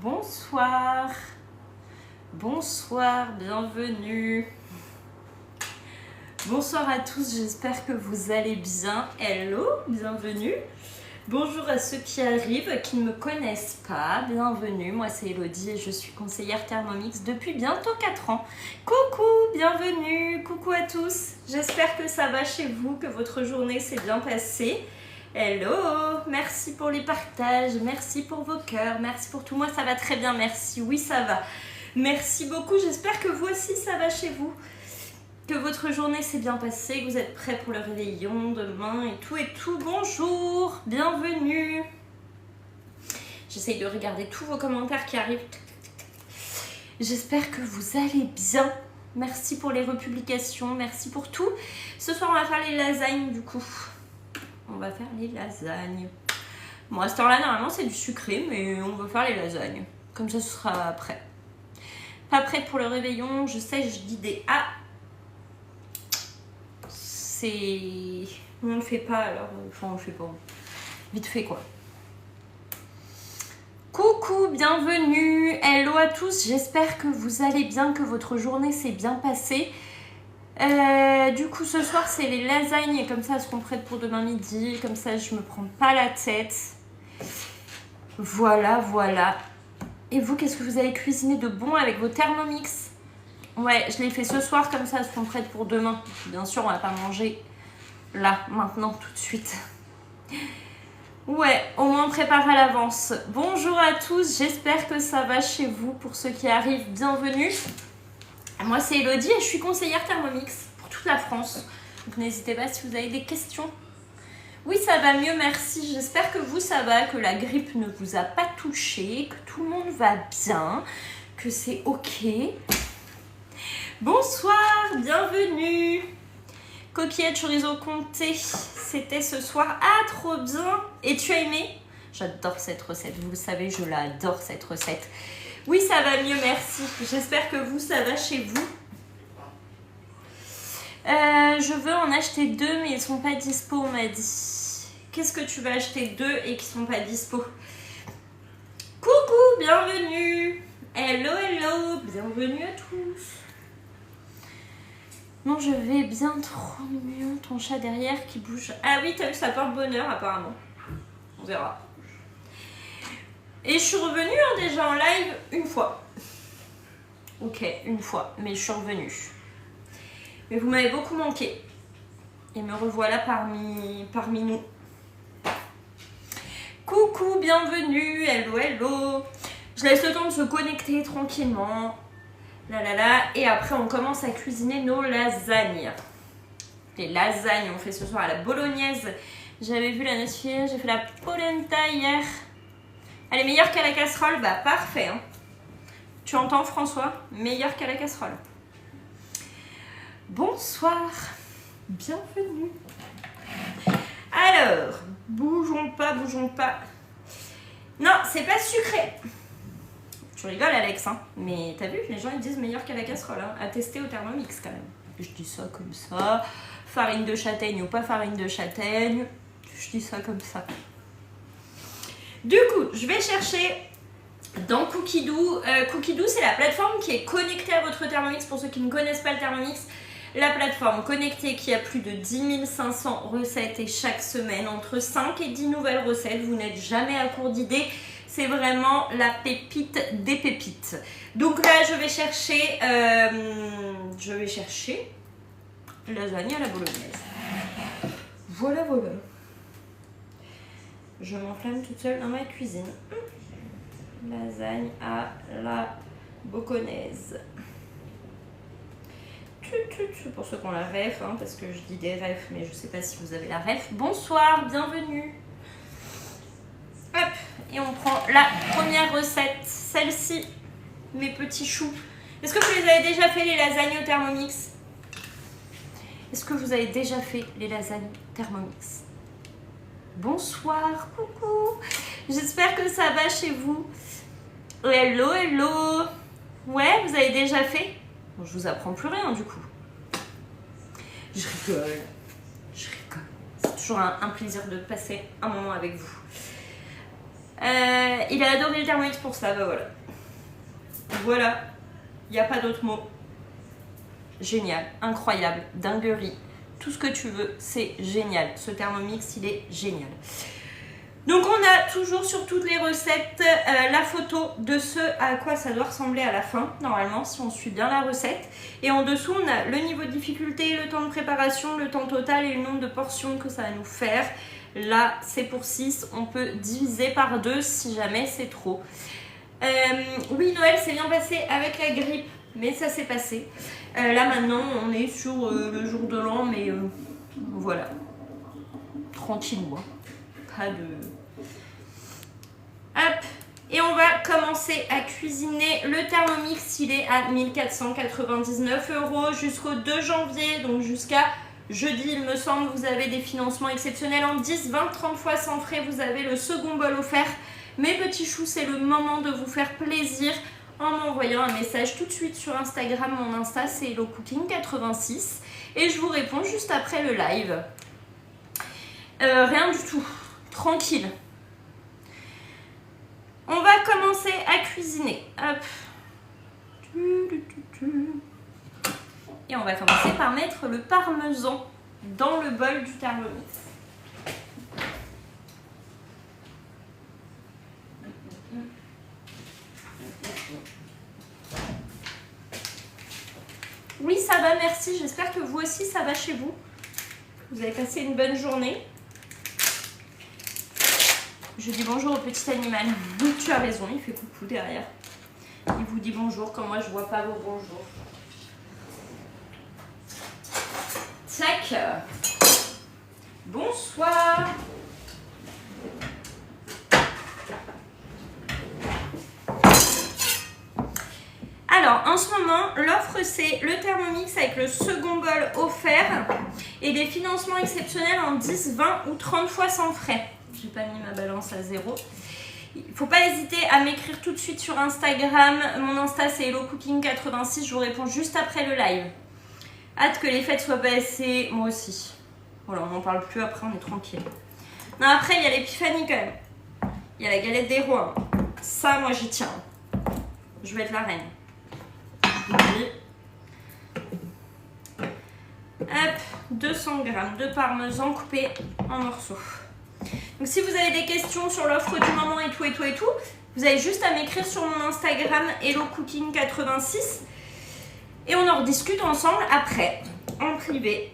Bonsoir. Bonsoir, bienvenue. Bonsoir à tous, j'espère que vous allez bien. Hello, bienvenue. Bonjour à ceux qui arrivent, qui ne me connaissent pas, bienvenue. Moi c'est Elodie et je suis conseillère Thermomix depuis bientôt 4 ans. Coucou, bienvenue, coucou à tous. J'espère que ça va chez vous, que votre journée s'est bien passée. Hello, merci pour les partages, merci pour vos cœurs, merci pour tout. Moi ça va très bien, merci, oui ça va. Merci beaucoup, j'espère que vous aussi ça va chez vous. Que votre journée s'est bien passée, que vous êtes prêts pour le réveillon demain et tout et tout. Bonjour, bienvenue. J'essaye de regarder tous vos commentaires qui arrivent. J'espère que vous allez bien. Merci pour les republications, merci pour tout. Ce soir on va faire les lasagnes du coup. On va faire les lasagnes. Bon, à cette heure-là, normalement, c'est du sucré, mais on va faire les lasagnes. Comme ça, ce sera prêt. Pas prête pour le réveillon, je sais, je dis des A. C'est... On le fait pas, alors... Enfin, on le fait pas. Vite fait, quoi. Coucou, bienvenue. Hello à tous, j'espère que vous allez bien, que votre journée s'est bien passée. Du coup ce soir c'est les lasagnes et comme ça elles seront prêtes pour demain midi, comme ça je me prends pas la tête. Voilà, voilà. Et vous, qu'est-ce que vous avez cuisiné de bon avec vos Thermomix? Ouais, je l'ai fait ce soir, comme ça elles seront prêtes pour demain. Bien sûr on va pas manger là, maintenant, tout de suite. Ouais, au moins préparé à l'avance. Bonjour à tous, j'espère que ça va chez vous. Pour ceux qui arrivent, bienvenue. Moi c'est Elodie et je suis conseillère Thermomix pour toute la France. Donc n'hésitez pas si vous avez des questions. Oui ça va mieux, merci. J'espère que vous ça va, que la grippe ne vous a pas touché, que tout le monde va bien, que c'est ok. Bonsoir, bienvenue. Coquillette chorizo comté, c'était ce soir. Ah trop bien. Et tu as aimé? J'adore cette recette, vous le savez, je l'adore cette recette. Oui, ça va mieux, merci. J'espère que vous, ça va chez vous. Je veux en acheter 2, mais ils sont pas dispo, on m'a dit. Qu'est-ce que tu veux acheter 2 et qui sont pas dispo? Coucou, bienvenue. Hello, hello, bienvenue à tous. Non, je vais bien, trop mignon, ton chat derrière qui bouge. Ah oui, t'as vu, ça porte bonheur apparemment. On verra. Et je suis revenue déjà en live une fois. Ok, une fois, mais je suis revenue. Mais vous m'avez beaucoup manqué. Et me revoilà parmi nous. Coucou, bienvenue, hello, hello. Je laisse le temps de se connecter tranquillement. Là, là, là. Et après, on commence à cuisiner nos lasagnes. Les lasagnes, on fait ce soir à la bolognaise. J'avais vu la notification, j'ai fait la polenta hier. Elle est meilleure qu'à la casserole? Bah parfait. Hein. Tu entends François? Meilleure qu'à la casserole. Bonsoir. Bienvenue. Alors, bougeons pas, bougeons pas. Non, c'est pas sucré. Tu rigoles Alex, hein. Mais t'as vu, les gens ils disent meilleure qu'à la casserole. Hein. À tester au Thermomix quand même. Je dis ça comme ça. Farine de châtaigne ou pas farine de châtaigne. Je dis ça comme ça. Du coup, je vais chercher dans Cookidoo. Cookidoo, c'est la plateforme qui est connectée à votre Thermomix. Pour ceux qui ne connaissent pas le Thermomix, la plateforme connectée qui a plus de 10 500 recettes et chaque semaine, entre 5 et 10 nouvelles recettes. Vous n'êtes jamais à court d'idées. C'est vraiment la pépite des pépites. Donc là, je vais chercher lasagne à la bolognaise. Voilà, voilà. Je m'enflamme toute seule dans ma cuisine. Lasagne à la bolognaise. Pour ceux qui ont la ref, hein, parce que je dis des refs, mais je ne sais pas si vous avez la ref. Bonsoir, bienvenue. Hop, et on prend la première recette, celle-ci, mes petits choux. Est-ce que vous les avez déjà fait les lasagnes au Thermomix? Est-ce que vous avez déjà fait les lasagnes Thermomix? Bonsoir, coucou. J'espère que ça va chez vous. Hello, hello. Ouais, vous avez déjà fait? Bon, je vous apprends plus rien du coup. Je rigole. Je rigole. C'est toujours un plaisir de passer un moment avec vous. Il a adoré le Thermomix pour ça, bah voilà. Voilà, il n'y a pas d'autre mot. Génial, incroyable, dinguerie, tout ce que tu veux, c'est génial. Ce Thermomix, il est génial. Donc on a toujours sur toutes les recettes la photo de ce à quoi ça doit ressembler à la fin, normalement, si on suit bien la recette. Et en dessous, on a le niveau de difficulté, le temps de préparation, le temps total et le nombre de portions que ça va nous faire. Là, c'est pour 6, on peut diviser par 2 si jamais c'est trop. Oui, Noël s'est bien passé avec la grippe, mais ça s'est passé. Là maintenant, on est sur le jour de l'an, mais voilà, tranquillement, pas de... Hop, et on va commencer à cuisiner. Le Thermomix, il est à 1499 € jusqu'au 2 janvier, donc jusqu'à jeudi, il me semble. Vous avez des financements exceptionnels en 10, 20, 30 fois sans frais. Vous avez le second bol offert. Mes petits choux, c'est le moment de vous faire plaisir en m'envoyant un message tout de suite sur Instagram. Mon Insta, c'est HelloCooking86. Et je vous réponds juste après le live. Rien du tout. Tranquille. On va commencer à cuisiner. Hop. Et on va commencer par mettre le parmesan dans le bol du Thermomix. Oui, ça va, merci. J'espère que vous aussi, ça va chez vous. Vous avez passé une bonne journée. Je dis bonjour au petit animal. Tu as raison, il fait coucou derrière. Il vous dit bonjour quand moi je vois pas vos bonjours. Tac. Bonsoir. Alors, en ce moment, l'offre, c'est le Thermomix avec le second bol offert et des financements exceptionnels en 10, 20 ou 30 fois sans frais. J'ai pas mis ma balance à 0. Il ne faut pas hésiter à m'écrire tout de suite sur Instagram. Mon Insta, c'est HelloCooking86. Je vous réponds juste après le live. Hâte que les fêtes soient passées. Moi aussi. Voilà, on n'en parle plus après, on est tranquille. Non, après, il y a l'épiphanie quand même. Il y a la galette des rois. Ça, moi, j'y tiens. Je vais être la reine. Hop, 200 g de parmesan coupé en morceaux. Donc si vous avez des questions sur l'offre du moment et tout, vous avez juste à m'écrire sur mon Instagram HelloCooking86 et on en rediscute ensemble après, en privé.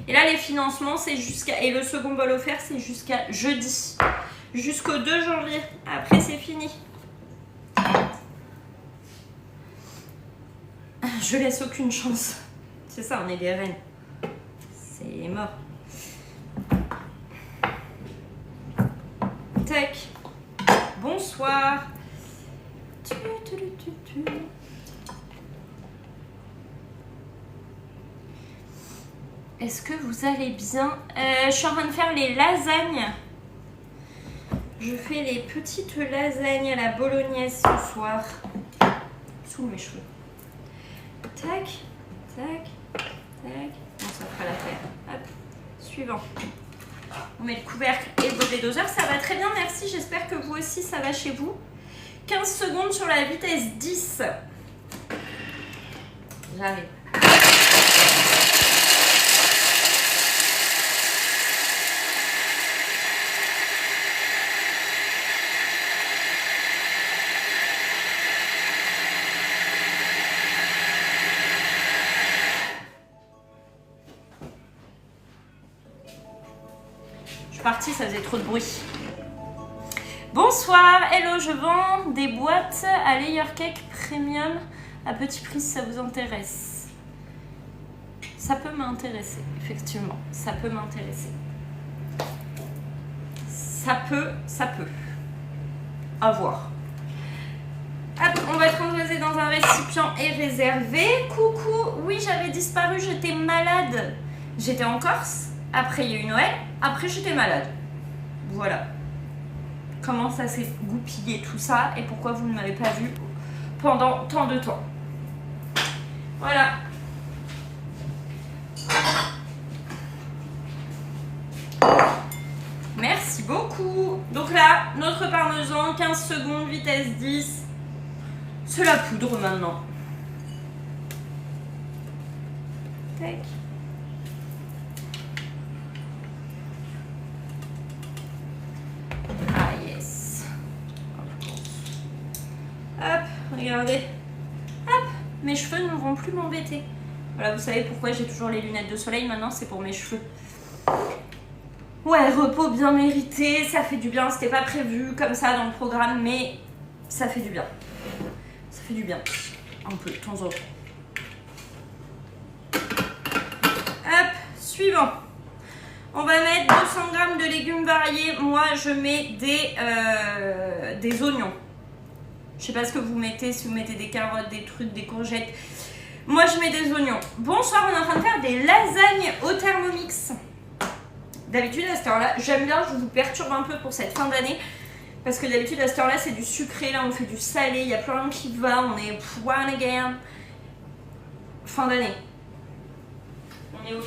Et là, les financements, c'est jusqu'à... Et le second bol offert, c'est jusqu'à jeudi. Jusqu'au 2 janvier. Après, c'est fini. Je laisse aucune chance. C'est ça, on est des reines. C'est mort. Tac. Bonsoir. Est-ce que vous allez bien? Je suis en train de faire les lasagnes. Je fais les petites lasagnes à la bolognaise ce soir. Sous mes cheveux. Tac, tac, tac. Bon, ça fera l'affaire. Hop, suivant. On met le couvercle et le gobelet doseur. Ça va très bien, merci. J'espère que vous aussi, ça va chez vous. 15 secondes sur la vitesse 10. J'arrive. Parti, ça faisait trop de bruit. Bonsoir, hello, je vends des boîtes à layer cake premium à petit prix si ça vous intéresse. Ça peut m'intéresser, effectivement, ça peut m'intéresser. Ça peut. À voir. Hop, on va transvaser dans un récipient et réserver. Coucou, oui, j'avais disparu, j'étais malade. J'étais en Corse. Après, il y a eu Noël. Après, j'étais malade. Voilà. Comment ça s'est goupillé tout ça et pourquoi vous ne m'avez pas vu pendant tant de temps. Voilà. Merci. beaucoup. Donc là, notre parmesan, 15 secondes, vitesse 10. C'est la poudre maintenant. Tac. Ah yes. Hop, regardez. Hop, mes cheveux ne vont plus m'embêter. Voilà, vous savez pourquoi j'ai toujours les lunettes de soleil maintenant, c'est pour mes cheveux. Ouais, repos bien mérité, ça fait du bien. C'était pas prévu comme ça dans le programme, mais ça fait du bien. Ça fait du bien. Un peu, de temps en temps. Hop, suivant. On va mettre 200 g de légumes variés. Moi, je mets des oignons. Je sais pas ce que vous mettez, si vous mettez des carottes, des trucs, des courgettes. Moi, je mets des oignons. Bonsoir, on est en train de faire des lasagnes au Thermomix. D'habitude, à cette heure-là, j'aime bien, je vous perturbe un peu pour cette fin d'année. Parce que d'habitude, à cette heure-là, c'est du sucré. Là, on fait du salé. Il n'y a plus rien qui va. On est one again. Fin d'année. On est OK.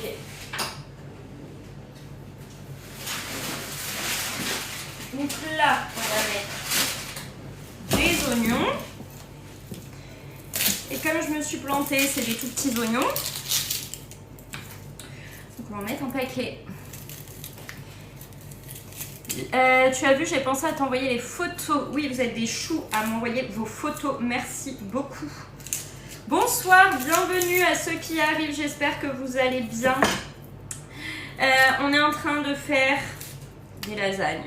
Donc là, on va mettre des oignons. Et comme je me suis plantée, c'est des tout petits oignons. Donc on va en mettre un paquet. Tu as vu, j'ai pensé à t'envoyer les photos. Oui, vous êtes des choux à m'envoyer vos photos. Merci beaucoup. Bonsoir, bienvenue à ceux qui arrivent. J'espère que vous allez bien. On est en train de faire des lasagnes.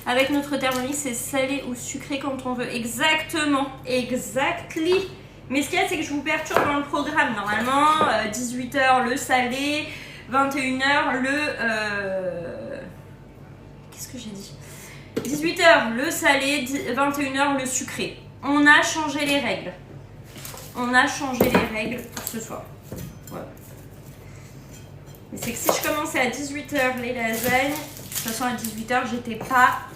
Avec notre Thermomix, c'est salé ou sucré quand on veut. Exactement, exactly. Mais ce qu'il y a, c'est que je vous perturbe dans le programme. Normalement, 18h le salé, 21h le... Qu'est-ce que j'ai dit? 18h le salé, 21h le sucré. On a changé les règles. On a changé les règles pour ce soir. Voilà. Mais c'est que si je commençais à 18h les lasagnes, de toute façon à 18h j'étais pas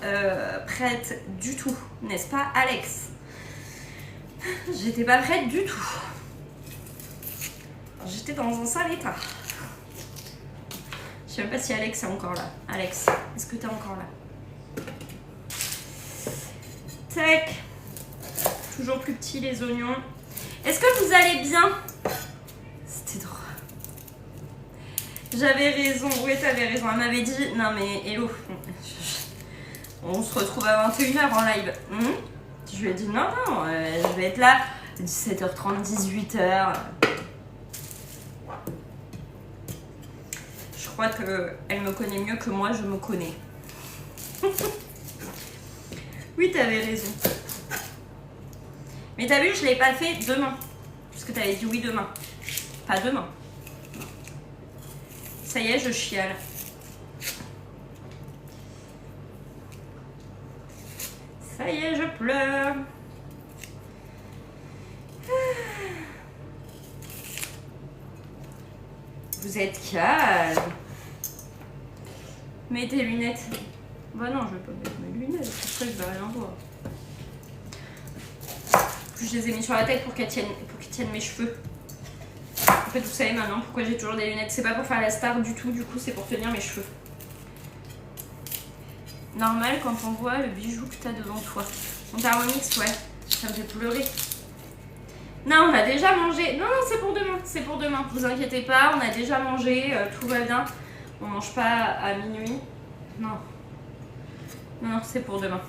prête du tout. N'est-ce pas Alex? J'étais pas prête du tout. J'étais dans un sale état. Je sais même pas si Alex est encore là. Alex, est-ce que tu es encore là? Tac. Toujours plus petits les oignons. Est-ce que vous allez bien? C'était drôle. J'avais raison. Oui, t'avais raison. Elle m'avait dit, non mais hello, on se retrouve à 21h en live. Je lui ai dit, non, non, je vais être là 17h30, 18h. Je crois qu'elle me connaît mieux que moi, je me connais. Oui, t'avais raison. Mais t'as vu, je ne l'ai pas fait demain. Puisque t'avais dit oui demain. Pas demain. Ça y est, je chiale. Ça y est, je pleure. Vous êtes calme. Mets tes lunettes. Bah non, je vais pas mettre mes lunettes. C'est ça que je vais rien voir. Je les ai mis sur la tête pour qu'ils tiennent mes cheveux. En fait, vous savez maintenant pourquoi j'ai toujours des lunettes. C'est pas pour faire la star du tout, coup, c'est pour tenir mes cheveux. Normal quand on voit le bijou que t'as devant toi. Mon Thermomix, ouais, ça me fait pleurer. Non, on a déjà mangé. Non, non, c'est pour demain. C'est pour demain. Vous inquiétez pas, on a déjà mangé. Tout va bien. On mange pas à minuit. Non. Non, c'est pour demain.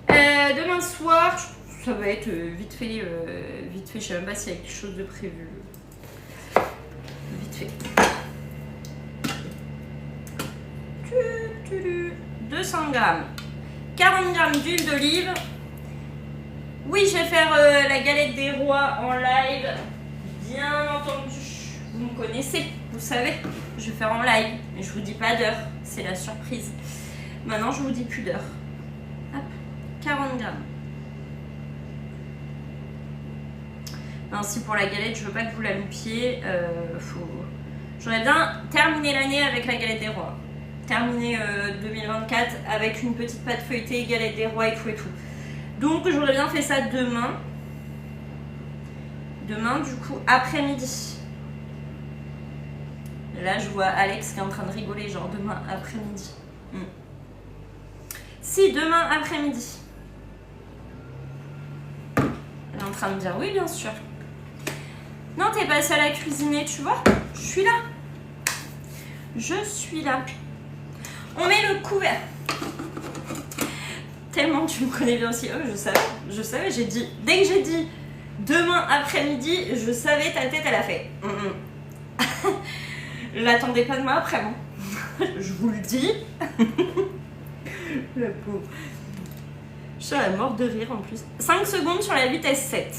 Demain soir, ça va être vite fait. Je sais même pas s'il y a quelque chose de prévu. Vite fait. 200 grammes. 40 grammes d'huile d'olive. Oui, je vais faire la galette des rois en live. Bien entendu. Vous me connaissez, vous savez. Je vais faire en live. Mais je vous dis pas d'heure. C'est la surprise. Maintenant, je vous dis plus d'heure. Hop. 40 grammes. Non, si pour la galette, je veux pas que vous la loupiez. J'aurais bien terminé l'année avec la galette des rois. Terminé 2024 avec une petite pâte feuilletée, galette des rois et tout et tout. Donc j'aurais bien fait ça demain. Demain, du coup, après-midi. Là, je vois Alex qui est en train de rigoler, genre demain après-midi. Si, demain après-midi. Elle est en train de me dire oui, bien sûr. Non, t'es pas seule à cuisiner, tu vois. Je suis là. Je suis là. On met le couvert. Tellement tu me connais bien aussi. Oh, je savais, j'ai dit. Dès que j'ai dit demain après-midi, je savais, ta tête, elle a fait. L'attendez pas demain après, moi. Je vous le dis. La pauvre. Je suis à la mort de rire en plus. 5 secondes sur la vitesse 7.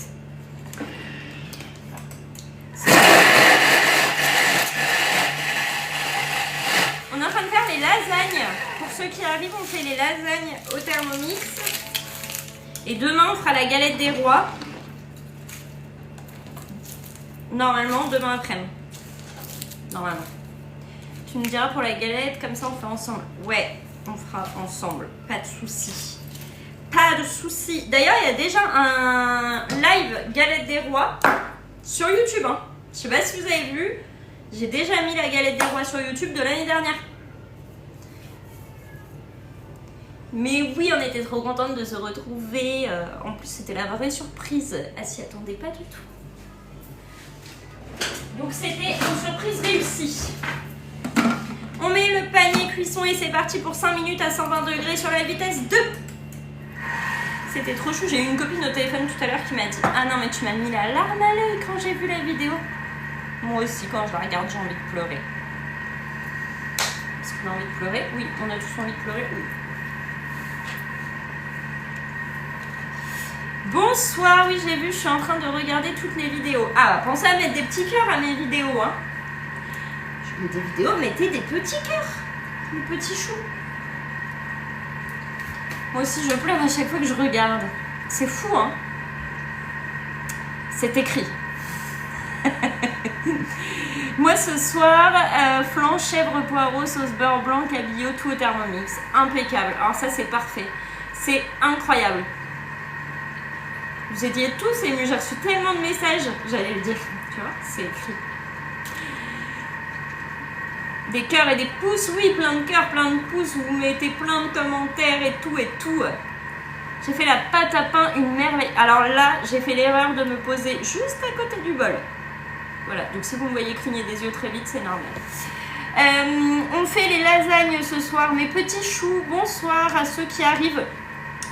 On est en train de faire les lasagnes. Pour ceux qui arrivent, on fait les lasagnes au Thermomix. Et demain, on fera la galette des rois. Normalement, demain après-midi. Normalement. Tu me diras pour la galette, comme ça on fait ensemble. Ouais, on fera ensemble. Pas de soucis. Pas de soucis. D'ailleurs, il y a déjà un live galette des rois sur YouTube. Hein. Je sais pas si vous avez vu. J'ai déjà mis la galette des rois sur YouTube de l'année dernière. Mais oui, on était trop contente de se retrouver. En plus, c'était la vraie surprise. Elle s'y attendait pas du tout. Donc, c'était une surprise réussie. On met le panier cuisson et c'est parti pour 5 minutes à 120 degrés sur la vitesse 2. C'était trop chou. J'ai eu une copine au téléphone tout à l'heure qui m'a dit « Ah non, mais tu m'as mis la larme à l'œil quand j'ai vu la vidéo. » Moi aussi, quand je la regarde, j'ai envie de pleurer. Est-ce qu'on a envie de pleurer? Oui, on a tous envie de pleurer. Oui. Bonsoir, oui, j'ai vu, je suis en train de regarder toutes les vidéos. Ah, pensez à mettre des petits cœurs à mes vidéos, hein. Je mets des vidéos, mettez des petits cœurs, des petits choux. Moi aussi, je pleure à chaque fois que je regarde. C'est fou, hein. C'est écrit. Moi, ce soir, flan, chèvre, poireau, sauce beurre blanc, cabillaud, tout au Thermomix. Impeccable. Alors ça, c'est parfait. C'est incroyable. Vous étiez tous émus, j'ai reçu tellement de messages, j'allais le dire, tu vois, c'est écrit. Des cœurs et des pouces, oui, plein de cœurs, plein de pouces, vous mettez plein de commentaires et tout et tout. J'ai fait la pâte à pain, une merveille. Alors là, j'ai fait l'erreur de me poser juste à côté du bol. Voilà, donc si vous me voyez cligner des yeux très vite, c'est normal. On fait les lasagnes ce soir, mes petits choux, bonsoir à ceux qui arrivent.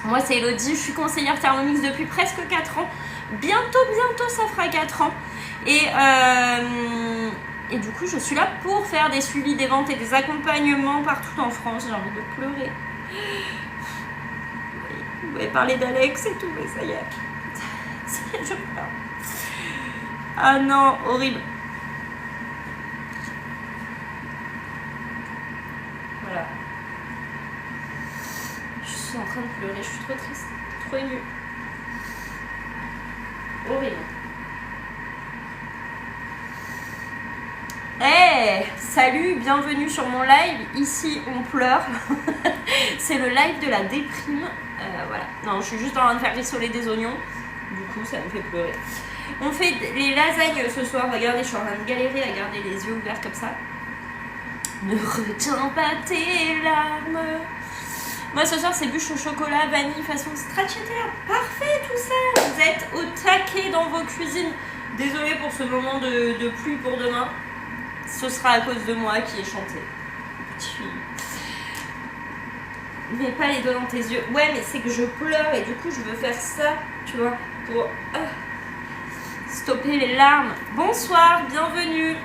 Moi, c'est Elodie, je suis conseillère Thermomix depuis presque 4 ans. Bientôt, ça fera 4 ans. Et du coup, je suis là pour faire des suivis des ventes et des accompagnements partout en France. J'ai envie de pleurer. Vous avez parlé d'Alex et tout, mais ça y est. Ça y est, je pleure. Ah non, horrible. Voilà. Je suis en train de pleurer, je suis trop triste, trop émue. Horrible. Hey, salut, bienvenue sur mon live. Ici, on pleure. C'est le live de la déprime. Voilà. Non, je suis juste en train de faire rissoler des oignons. Du coup, ça me fait pleurer. On fait les lasagnes ce soir. Regardez, je suis en train de galérer à garder les yeux ouverts comme ça. Ne retiens pas tes larmes. Moi, ce soir, c'est bûche au chocolat, vanille, façon stracciatella. Parfait, tout ça. Vous êtes au taquet dans vos cuisines. Désolée pour ce moment de pluie pour demain. Ce sera à cause de moi qui ai chanté. Mets pas les doigts dans tes yeux. Ouais, mais c'est que je pleure et du coup, je veux faire ça, tu vois, pour stopper les larmes. Bonsoir, bienvenue.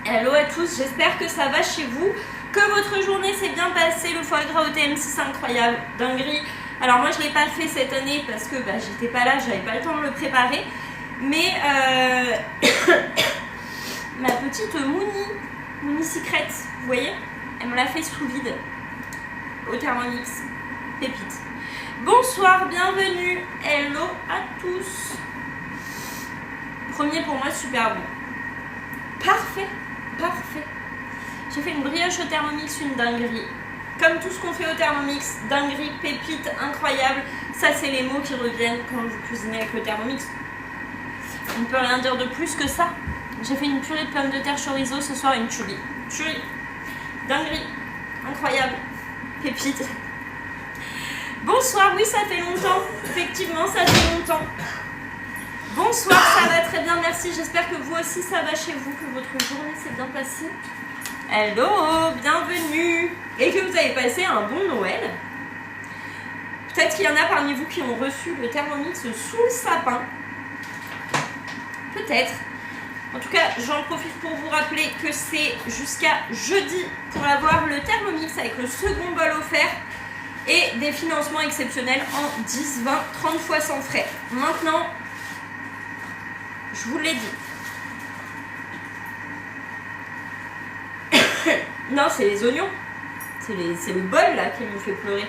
Hello à tous, j'espère que ça va chez vous. Que votre journée s'est bien passée, le foie gras au TM6, incroyable, dinguerie. Alors moi je ne l'ai pas fait cette année parce que j'étais pas là, j'avais pas le temps de le préparer. Mais ma petite Mouni Secret, vous voyez, elle me l'a fait sous vide au Thermomix, pépite. Bonsoir, bienvenue, hello à tous. Premier pour moi, super bon. Parfait, parfait. J'ai fait une brioche au Thermomix, une dinguerie. Comme tout ce qu'on fait au Thermomix, dinguerie, pépite, incroyable. Ça, c'est les mots qui reviennent quand vous cuisinez avec le Thermomix. On ne peut rien dire de plus que ça. J'ai fait une purée de pommes de terre chorizo ce soir, une tuerie. Tuerie. Dinguerie. Incroyable. Pépite. Bonsoir, oui, ça fait longtemps. Effectivement, ça fait longtemps. Bonsoir, ça va très bien, merci. J'espère que vous aussi, ça va chez vous, que votre journée s'est bien passée. Hello, bienvenue. Et que vous avez passé un bon Noël. Peut-être qu'il y en a parmi vous qui ont reçu le Thermomix sous le sapin. Peut-être. En tout cas, j'en profite pour vous rappeler que c'est jusqu'à jeudi pour avoir le Thermomix avec le second bol offert et des financements exceptionnels en 10, 20, 30 fois sans frais. Maintenant, je vous l'ai dit. Non, c'est les oignons. C'est le bol là qui me fait pleurer.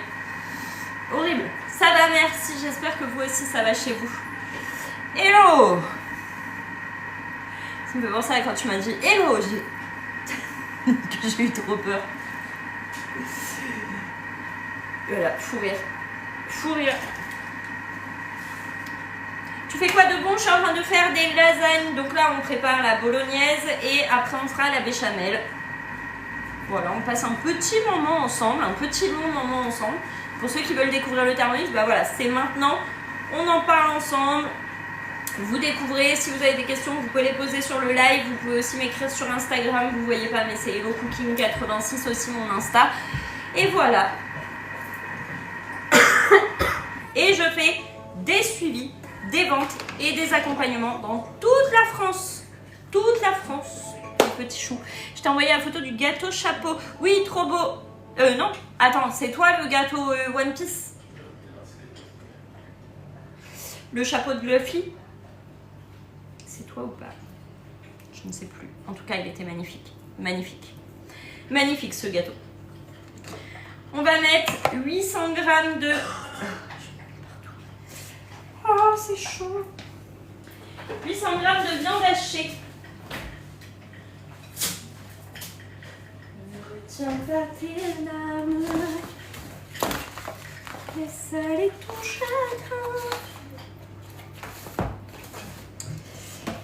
Horrible. Ça va, merci. J'espère que vous aussi, ça va chez vous. Hello! Ça me fait penser à quand tu m'as dit hello, j'ai eu trop peur. Voilà, fou rire. Fou rire. Tu fais quoi de bon? Je suis en train de faire des lasagnes. Donc là, on prépare la bolognaise et après, on fera la béchamel. Voilà, on passe un petit moment ensemble, un petit long moment ensemble. Pour ceux qui veulent découvrir le Thermomix, bah voilà, c'est maintenant. On en parle ensemble. Vous découvrez, si vous avez des questions, vous pouvez les poser sur le live. Vous pouvez aussi m'écrire sur Instagram, vous ne voyez pas, mais c'est HelloCooking86 aussi mon Insta. Et voilà. Et je fais des suivis, des ventes et des accompagnements dans toute la France. Toute la France. Le petit chou. Je t'ai envoyé la photo du gâteau chapeau. Oui, trop beau. Non, attends, c'est toi le gâteau One Piece? Le chapeau de Luffy? C'est toi ou pas? Je ne sais plus. En tout cas, il était magnifique. Magnifique. Magnifique ce gâteau. On va mettre 800 g de... Oh, c'est chaud. 800 g de viande hachée. Retiens pas tes larmes. Laisse aller ton chagrin.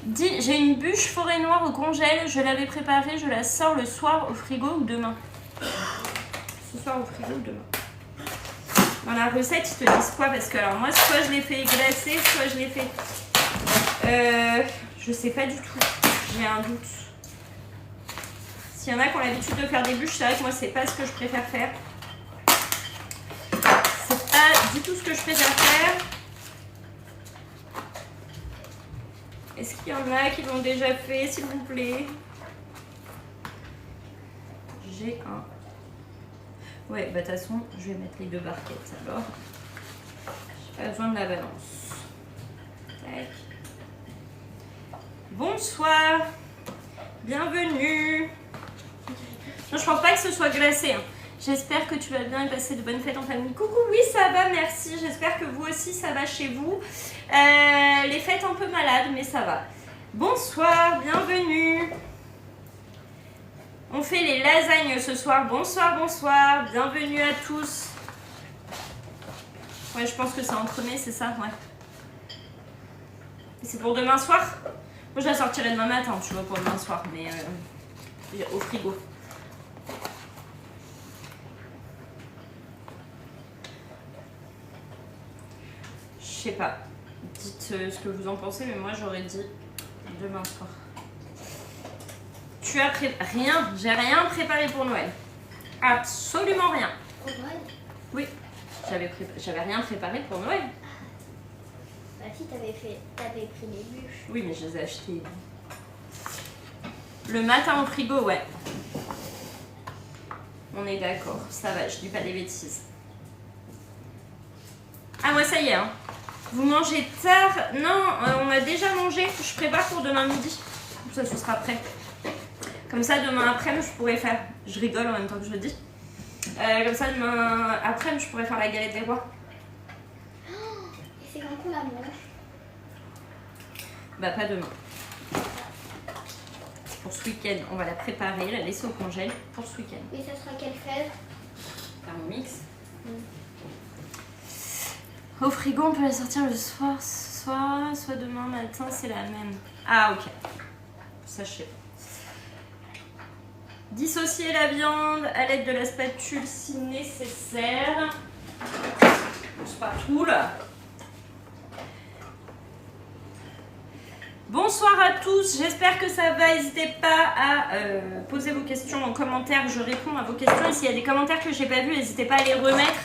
Dis, j'ai une bûche forêt noire au congèle, je l'avais préparée, je la sors le soir au frigo ou demain? Ce soir au frigo ou demain? Dans la recette, ils te disent quoi? Parce que alors moi, soit je l'ai fait glacer, soit je l'ai fait... je sais pas du tout, j'ai un doute. S'il y en a qui ont l'habitude de faire des bûches, c'est vrai que moi, c'est pas ce que je préfère faire. C'est pas du tout ce que je préfère faire. Est-ce qu'il y en a qui l'ont déjà fait, s'il vous plaît? J'ai un. Ouais, bah de toute façon, je vais mettre les deux barquettes alors. J'ai pas besoin de la balance. Tac. Bonsoir. Bienvenue. Non, je pense pas que ce soit glacé. Hein. J'espère que tu vas bien et passer de bonnes fêtes en famille. Coucou, oui, ça va, merci. J'espère que vous aussi, ça va chez vous. Les fêtes un peu malades, mais ça va. Bonsoir, bienvenue. On fait les lasagnes ce soir. Bonsoir, bonsoir. Bienvenue à tous. Ouais, je pense que c'est entremets, c'est ça? Ouais. C'est pour demain soir? Moi, je la sortirai demain matin, tu vois, pour demain soir, mais au frigo. Je sais pas. Dites ce que vous en pensez, mais moi, j'aurais dit demain soir. Tu as préparé rien? J'ai rien préparé pour Noël. Absolument rien. Pour Noël? Oui. J'avais rien préparé pour Noël. Bah si, t'avais pris des bûches. Oui, mais je les ai achetées le matin au frigo, ouais. On est d'accord, ça va, je dis pas des bêtises. Ah ouais, ça y est, hein. Vous mangez tard? Non, on a déjà mangé. Je prépare pour demain midi. Ça, ce sera prêt. Comme ça, demain après-midi, je pourrais faire... Je rigole en même temps que je le dis. Comme ça, demain après-midi, je pourrais faire la galette des rois. Et c'est quand qu'on la mange? Bah, pas demain. Pour ce week-end, on va la préparer, la laisser au congèle pour ce week-end. Et ça sera quelle fève? Thermomix. Au frigo, on peut la sortir le soir, soit demain matin, c'est la même. Ah, ok. Ça, je sais pas. Dissocier la viande à l'aide de la spatule si nécessaire. C'est pas tout là. Bonsoir à tous, j'espère que ça va. N'hésitez pas à poser vos questions en commentaire. Je réponds à vos questions. Et s'il y a des commentaires que j'ai pas vus, n'hésitez pas à les remettre.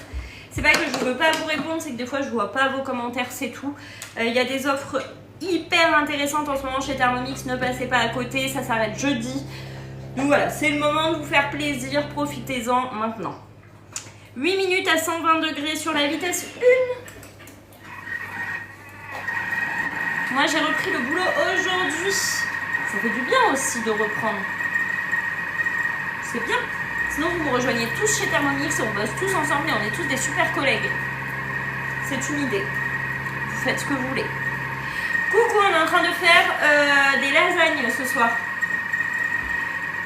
C'est pas que je veux pas vous répondre, c'est que des fois je vois pas vos commentaires, c'est tout. Il y a des offres hyper intéressantes en ce moment chez Thermomix. Ne passez pas à côté, ça s'arrête jeudi. Donc voilà, c'est le moment de vous faire plaisir, profitez-en maintenant. 8 minutes à 120 degrés sur la vitesse 1. Moi j'ai repris le boulot aujourd'hui. Ça fait du bien aussi de reprendre. C'est bien. Sinon vous me rejoignez tous chez Thermomix et on bosse tous ensemble et on est tous des super collègues. C'est une idée. Vous faites ce que vous voulez. Coucou, on est en train de faire des lasagnes ce soir.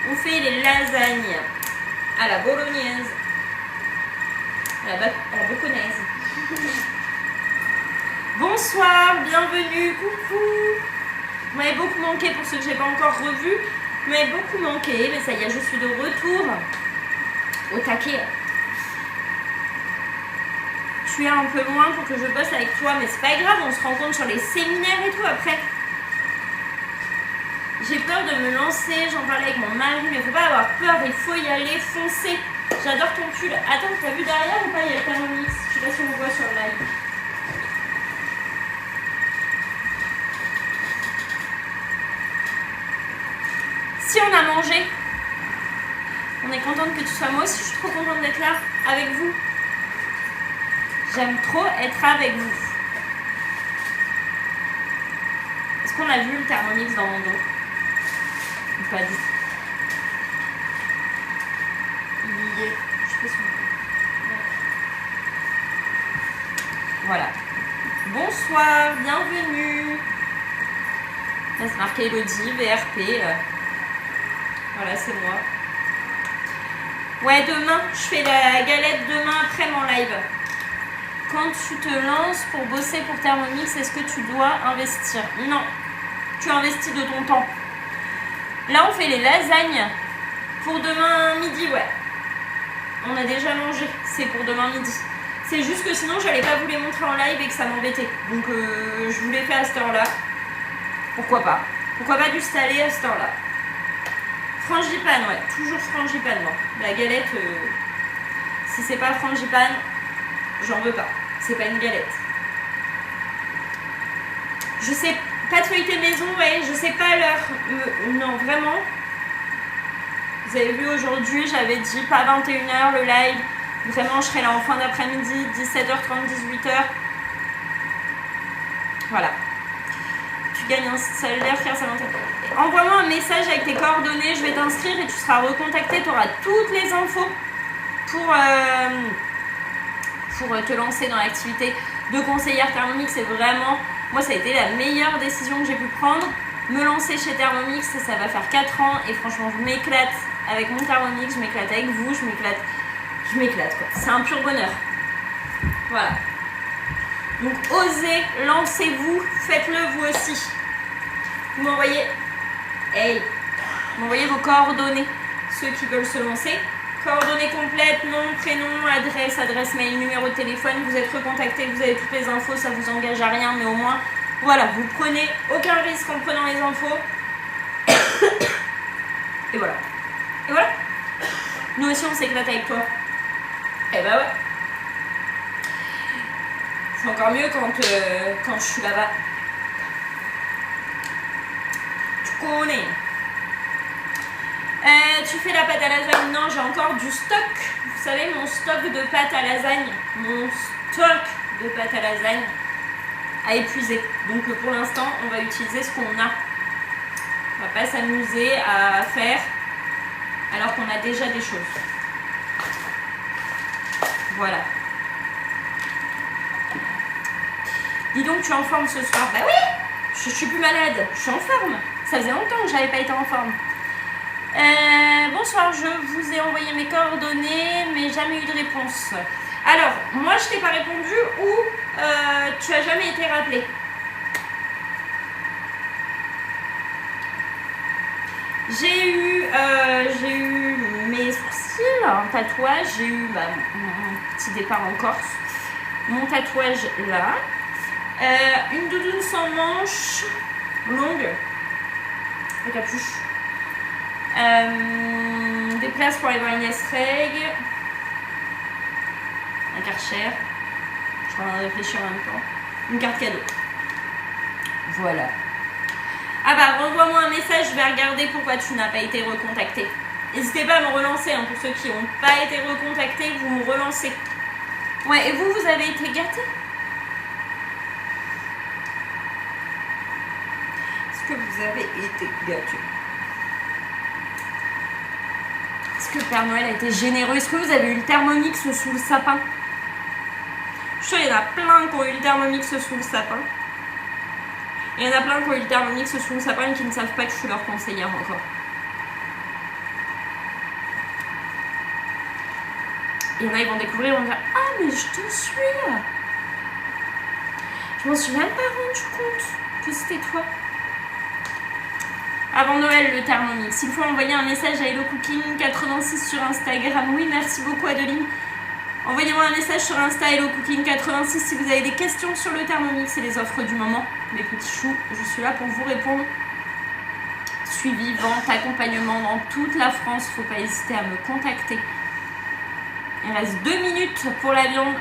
On fait les lasagnes à la bolognaise, à la boconaise. Bonsoir, bienvenue, coucou. Vous m'avez beaucoup manqué pour ceux que je n'ai pas encore revus. Vous m'avez beaucoup manqué, mais ça y est, je suis de retour au taquet. Tu es un peu loin pour que je bosse avec toi, mais c'est pas grave, on se rencontre sur les séminaires et tout après. J'ai peur de me lancer, j'en parlais avec mon mari, mais faut pas avoir peur, il faut y aller, foncer. J'adore ton pull. Attends, t'as vu derrière ou pas? Il y a le Thermomix. Je sais pas si on le voit sur le live. Si on a mangé, on est contente que tu sois. Moi aussi, je suis trop contente d'être là avec vous. J'aime trop être avec vous. Est-ce qu'on a vu le Thermomix dans mon dos? Pas du tout. Il y est. Je sais pas si on peut. Voilà. Bonsoir, bienvenue. Là, c'est marqué Elodie, VRP. Voilà, c'est moi. Ouais, demain, je fais la galette demain après mon live. Quand tu te lances pour bosser pour Thermomix, est-ce que tu dois investir? Non. Tu investis de ton temps. Là, on fait les lasagnes pour demain midi, ouais. On a déjà mangé, c'est pour demain midi. C'est juste que sinon, j'allais pas vous les montrer en live et que ça m'embêtait. Donc, je vous les fais à cette heure-là. Pourquoi pas? Pourquoi pas du salé à cette heure-là? Frangipane, ouais. Toujours frangipane, moi. La galette, si c'est pas frangipane, j'en veux pas. C'est pas une galette. Je sais pas. Pas de feuilleté maison, ouais, je sais pas l'heure. Non, vraiment. Vous avez vu aujourd'hui, j'avais dit pas 21h le live. Vraiment, je serai là en fin d'après-midi, 17h30, 18h. Voilà. Tu gagnes un salaire, frère, ça m'intéresse. Envoie-moi un message avec tes coordonnées, je vais t'inscrire et tu seras recontacté. Tu auras toutes les infos pour te lancer dans l'activité de conseillère Thermomix. C'est vraiment... Moi, ça a été la meilleure décision que j'ai pu prendre. Me lancer chez Thermomix, ça va faire 4 ans. Et franchement, je m'éclate avec mon Thermomix, je m'éclate avec vous, je m'éclate quoi. C'est un pur bonheur. Voilà. Donc, osez, lancez-vous, faites-le vous aussi. Vous m'envoyez... Hey, vous m'envoyez vos coordonnées, ceux qui veulent se lancer. Coordonnées complètes, nom, prénom, adresse mail, numéro de téléphone, vous êtes recontacté, vous avez toutes les infos, ça vous engage à rien, mais au moins, voilà, vous prenez aucun risque en prenant les infos. Et voilà. Et voilà. Nous aussi, on s'éclate avec toi. Eh bah ouais. C'est encore mieux quand je suis là-bas. Tu connais. Tu fais la pâte à lasagne? Non, j'ai encore du stock. Vous savez, mon stock de pâte à lasagne. Mon stock de pâte à lasagne à épuiser. Donc pour l'instant, on va utiliser ce qu'on a. On va pas s'amuser à faire alors qu'on a déjà des choses. Voilà. Dis donc, tu es en forme ce soir? Bah oui, je suis plus malade. Je suis en forme. Ça faisait longtemps que j'avais pas été en forme. Bonsoir, je vous ai envoyé mes coordonnées, mais jamais eu de réponse. Alors, moi je t'ai pas répondu ou tu as jamais été rappelé? J'ai eu mes sourcils, un tatouage, j'ai eu mon petit départ en Corse, mon tatouage là, une doudoune sans manches, longue, de capuche, des places pour aller voir Inès Reg, un Karcher, je suis en train de réfléchir en même temps, une carte cadeau. Voilà. Ah bah, renvoie-moi un message, je vais regarder pourquoi tu n'as pas été recontacté. N'hésitez pas à me relancer, hein, pour ceux qui n'ont pas été recontactés, vous me relancez. Ouais, et vous, vous avez été gâtés? Est-ce que vous avez été gâtés? Est-ce que le Père Noël a été généreux? Est-ce que vous avez eu le Thermomix sous le sapin? Je suis sûre qu'il y en a plein qui ont eu le Thermomix sous le sapin. Et il y en a plein qui ont eu le Thermomix sous le sapin et qui ne savent pas que je suis leur conseillère encore. Et il y en a, ils vont découvrir, ils vont dire: ah, mais je te suis! Je m'en suis même pas rendu compte que c'était toi. Avant Noël, le Thermomix. Il faut envoyer un message à Hello Cooking 86 sur Instagram. Oui, merci beaucoup, Adeline. Envoyez-moi un message sur Insta Hello Cooking 86 si vous avez des questions sur le Thermomix et les offres du moment. Mes petits choux, je suis là pour vous répondre. Suivi, vente, accompagnement dans toute la France. Faut pas hésiter à me contacter. Il reste 2 minutes pour la viande.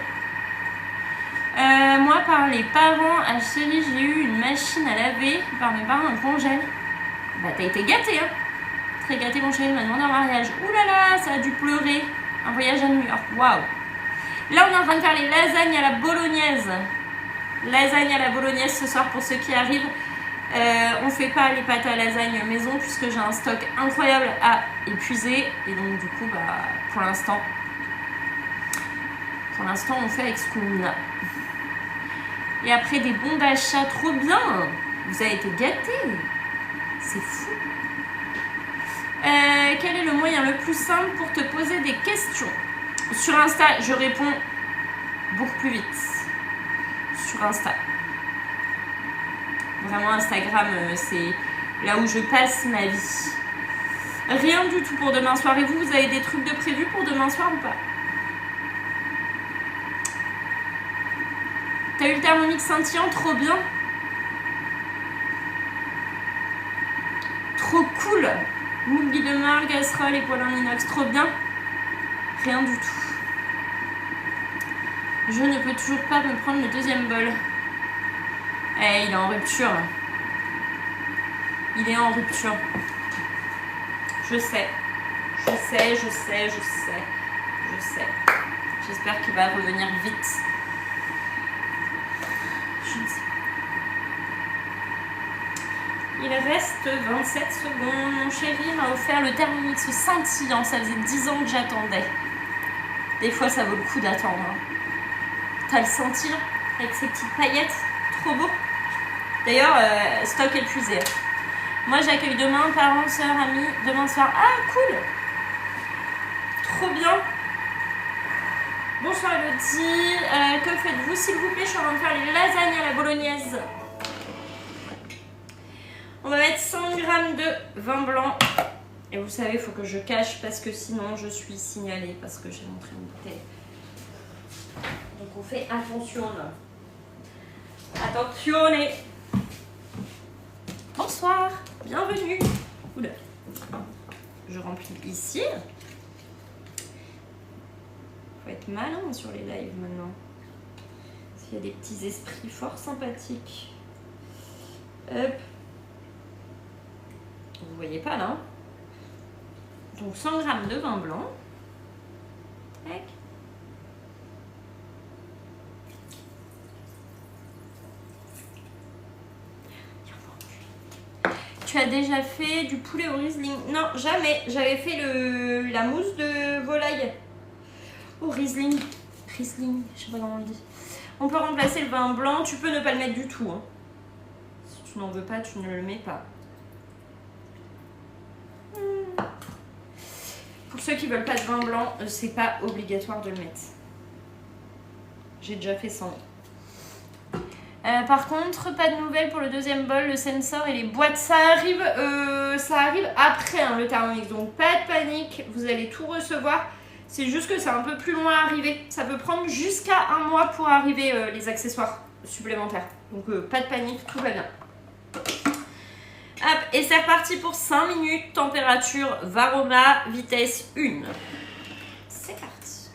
Moi, par les parents, à Chérie, j'ai eu une machine à laver. Par mes parents, un congèle. Bah, t'as été gâtée, hein. Très gâtée, mon chéri m'a demandé un mariage. Ouh là là, ça a dû pleurer. Un voyage à New York. Waouh. Là, on est en train de faire les lasagnes à la bolognaise. Lasagne à la bolognaise ce soir pour ceux qui arrivent. On fait pas les pâtes à lasagne maison puisque j'ai un stock incroyable à épuiser. Et donc, du coup, bah, pour l'instant, on fait avec ce qu'on a. Et après, des bons d'achat, trop bien. Vous avez été gâtés. C'est fou. Quel est le moyen le plus simple pour te poser des questions? Sur Insta, je réponds beaucoup plus vite. Sur Insta. Vraiment, Instagram, c'est là où je passe ma vie. Rien du tout pour demain soir. Et vous, vous avez des trucs de prévu pour demain soir ou pas? T'as eu le Thermomix scintillant, trop bien. Trop cool. Moule de marle, casserole et poêle en inox, trop bien. Rien du tout. Je ne peux toujours pas me prendre le deuxième bol. Eh, il est en rupture. Il est en rupture. Je sais. Je sais. J'espère qu'il va revenir vite. Je ne sais pas. Il reste 27 secondes. Mon chéri m'a offert le Thermomix scintillant. Ça faisait 10 ans que j'attendais. Des fois, ça vaut le coup d'attendre. T'as le sentir avec ses petites paillettes. Trop beau. D'ailleurs, stock épuisé. Moi, j'accueille demain parents, sœurs, amis. Demain soir. Ah, cool. Trop bien. Bonsoir Elodie. Que faites-vous, s'il vous plaît? Je suis en train de faire les lasagnes à la bolognaise. On va mettre 100 g de vin blanc. Et vous savez, il faut que je cache parce que sinon je suis signalée parce que j'ai montré une bouteille. Donc on fait attention là. Attention. Bonsoir, bienvenue. Oula. Je remplis ici. Faut être malin sur les lives maintenant. Parce qu'il y a des petits esprits fort sympathiques. Hop. Vous voyez pas là. Donc 100 g de vin blanc. Tac. Tu as déjà fait du poulet au Riesling? Non, jamais. J'avais fait la mousse de volaille au Riesling. Riesling, je sais pas comment on le dit. On peut remplacer le vin blanc. Tu peux ne pas le mettre du tout. Hein. Si tu n'en veux pas, tu ne le mets pas. Pour ceux qui veulent pas de vin blanc, c'est pas obligatoire de le mettre. J'ai déjà fait sans. Par contre, pas de nouvelles pour le deuxième bol, le sensor et les boîtes. Ça arrive après hein, le Thermomix, donc pas de panique, vous allez tout recevoir. C'est juste que c'est un peu plus loin à arriver. Ça peut prendre jusqu'à 1 mois pour arriver les accessoires supplémentaires. Donc pas de panique, tout va bien. Hop, et c'est reparti pour 5 minutes. Température Varoma, vitesse 1. C'est parti.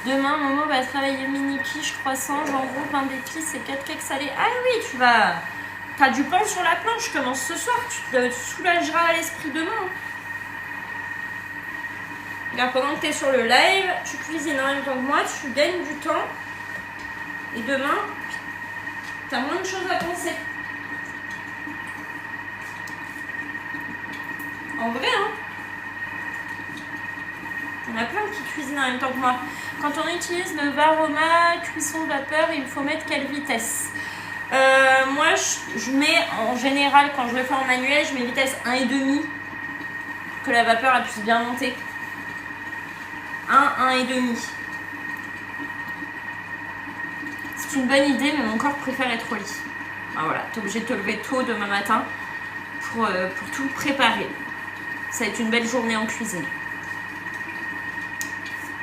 Demain, Momo va travailler mini quiche, croissant, jambon, pain d'épices et 4 cakes salés. Ah oui, tu vas... T'as du pain sur la planche, commence ce soir. Tu te soulageras à l'esprit demain. Regarde, pendant que tu es sur le live, tu cuisines en même temps que moi, tu gagnes du temps. Et demain, t'as moins de choses à penser. En vrai, hein. Il y en a plein qui cuisinent en même temps que moi. Quand on utilise le Varoma cuisson vapeur, il faut mettre quelle vitesse? Moi, je mets en général, quand je le fais en manuel, je mets vitesse 1,5 pour que la vapeur elle puisse bien monter. 1,5. C'est une bonne idée, mais mon corps préfère être au lit. Ah, voilà, t'es obligé de te lever tôt demain matin pour tout préparer. Ça va être une belle journée en cuisine.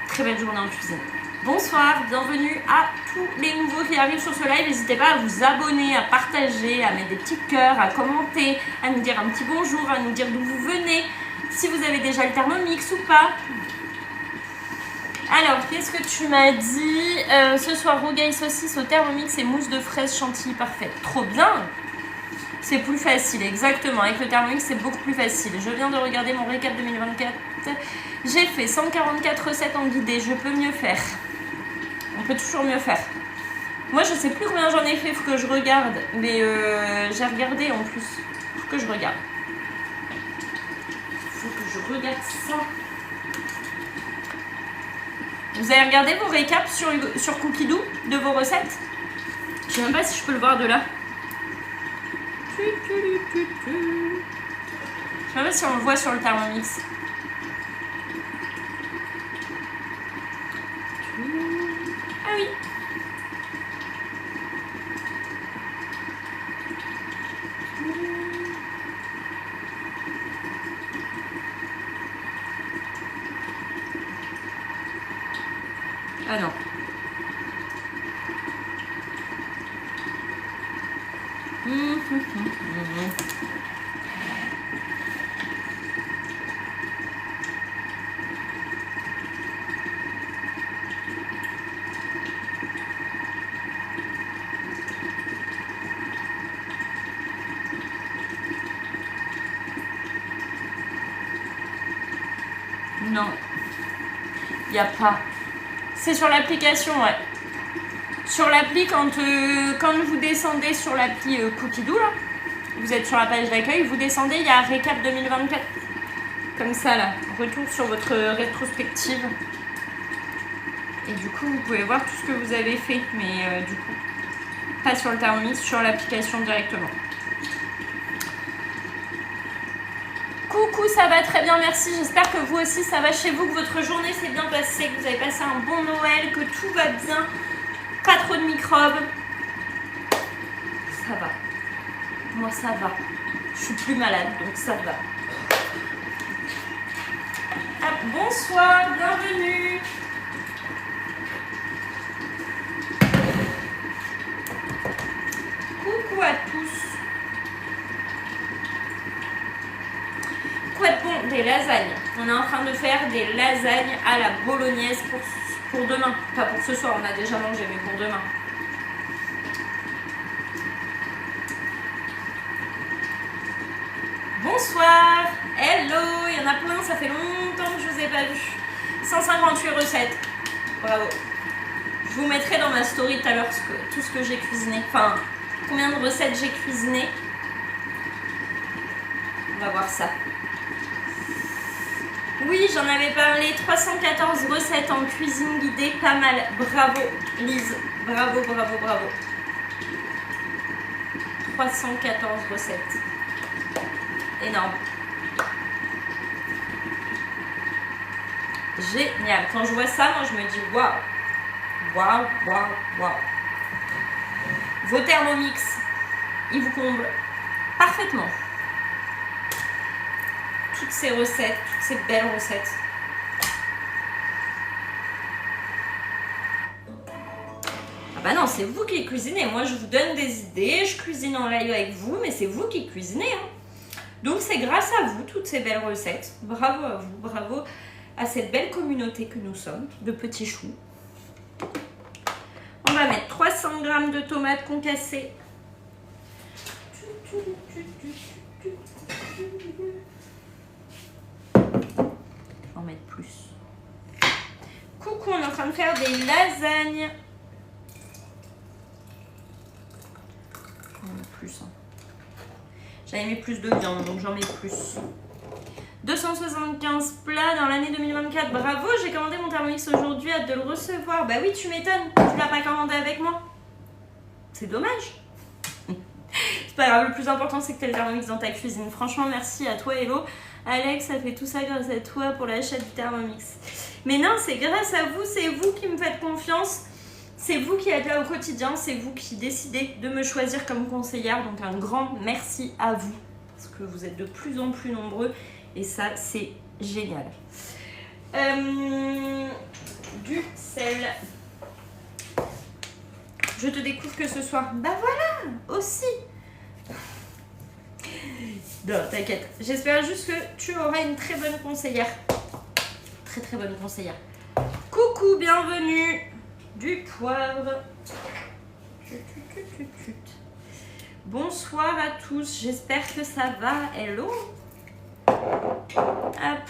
Très belle journée en cuisine. Bonsoir, bienvenue à tous les nouveaux qui arrivent sur ce live. N'hésitez pas à vous abonner, à partager, à mettre des petits cœurs, à commenter, à nous dire un petit bonjour, à nous dire d'où vous venez, si vous avez déjà le Thermomix ou pas. Alors, qu'est-ce que tu m'as dit? Ce soir, rogaille saucisse au Thermomix et mousse de fraises chantilly parfaite. Trop bien! C'est plus facile, exactement. Avec le Thermomix, c'est beaucoup plus facile. Je viens de regarder mon récap 2024. J'ai fait 144 recettes en guidé. Je peux mieux faire. On peut toujours mieux faire. Moi, je sais plus combien j'en ai fait. Il faut que je regarde. Mais j'ai regardé en plus. Il faut que je regarde. Il faut que je regarde ça. Vous avez regardé vos récaps sur Cookidoo de vos recettes? Je sais même pas si je peux le voir de là. Je sais même pas si on le voit sur le Thermomix. Ah oui. Ah non. Non, il n'y a pas. C'est sur l'application, ouais. Sur l'appli, quand vous descendez sur l'appli Cookidoo, là, vous êtes sur la page d'accueil, vous descendez, il y a récap 2024. Comme ça, là. Retour sur votre rétrospective. Et du coup, vous pouvez voir tout ce que vous avez fait. Mais du coup, pas sur le Thermomix, sur l'application directement. Coucou, ça va très bien, merci. J'espère que vous aussi, ça va chez vous, que votre journée s'est bien passée, que vous avez passé un bon Noël, que tout va bien. Pas trop de microbes. Ça va. Moi, ça va. Je suis plus malade, donc ça va. Ah, bonsoir, bienvenue. Coucou à tous. Quoi de bon? Des lasagnes. On est en train de faire des lasagnes à la bolognaise pour demain. Pas pour ce soir, on a déjà mangé, mais pour demain. Bonsoir. Hello. Il y en a plein, ça fait longtemps que je vous ai pas vu. 158 recettes. Bravo. Je vous mettrai dans ma story tout à l'heure tout ce que j'ai cuisiné. Enfin, combien de recettes j'ai cuisiné. On va voir ça. Oui, j'en avais parlé. 314 recettes en cuisine guidée. Pas mal. Bravo, Lise. Bravo, bravo, bravo. 314 recettes. Énorme. Génial. Quand je vois ça, moi je me dis waouh. Waouh, waouh, waouh. Vos Thermomix, ils vous comblent parfaitement. Toutes ces recettes, toutes ces belles recettes. Ah bah non, c'est vous qui cuisinez. Moi, je vous donne des idées, je cuisine en live avec vous, mais c'est vous qui cuisinez. Hein. Donc, c'est grâce à vous, toutes ces belles recettes. Bravo à vous, bravo à cette belle communauté que nous sommes, de petits choux. On va mettre 300 g de tomates concassées. En mettre plus. Coucou, on est en train de faire des lasagnes. J'en mets plus. Hein. J'avais mis plus de viande, donc j'en mets plus. 275 plats dans l'année 2024. Bravo, j'ai commandé mon Thermomix aujourd'hui, hâte de le recevoir. Bah oui, tu m'étonnes, tu l'as pas commandé avec moi. C'est dommage. C'est pas grave, le plus important c'est que tu as le Thermomix dans ta cuisine. Franchement, merci à toi Hello. Alex, ça fait tout ça grâce à toi pour l'achat du Thermomix. Mais non, c'est grâce à vous, c'est vous qui me faites confiance. C'est vous qui êtes là au quotidien, c'est vous qui décidez de me choisir comme conseillère. Donc un grand merci à vous. Parce que vous êtes de plus en plus nombreux. Et ça, c'est génial. Du sel. Je te découvre que ce soir. Bah voilà, aussi. Non, t'inquiète. J'espère juste que tu auras une très bonne conseillère. Très très bonne conseillère. Coucou, bienvenue. Du poivre. Bonsoir à tous. J'espère que ça va. Hello. Hop.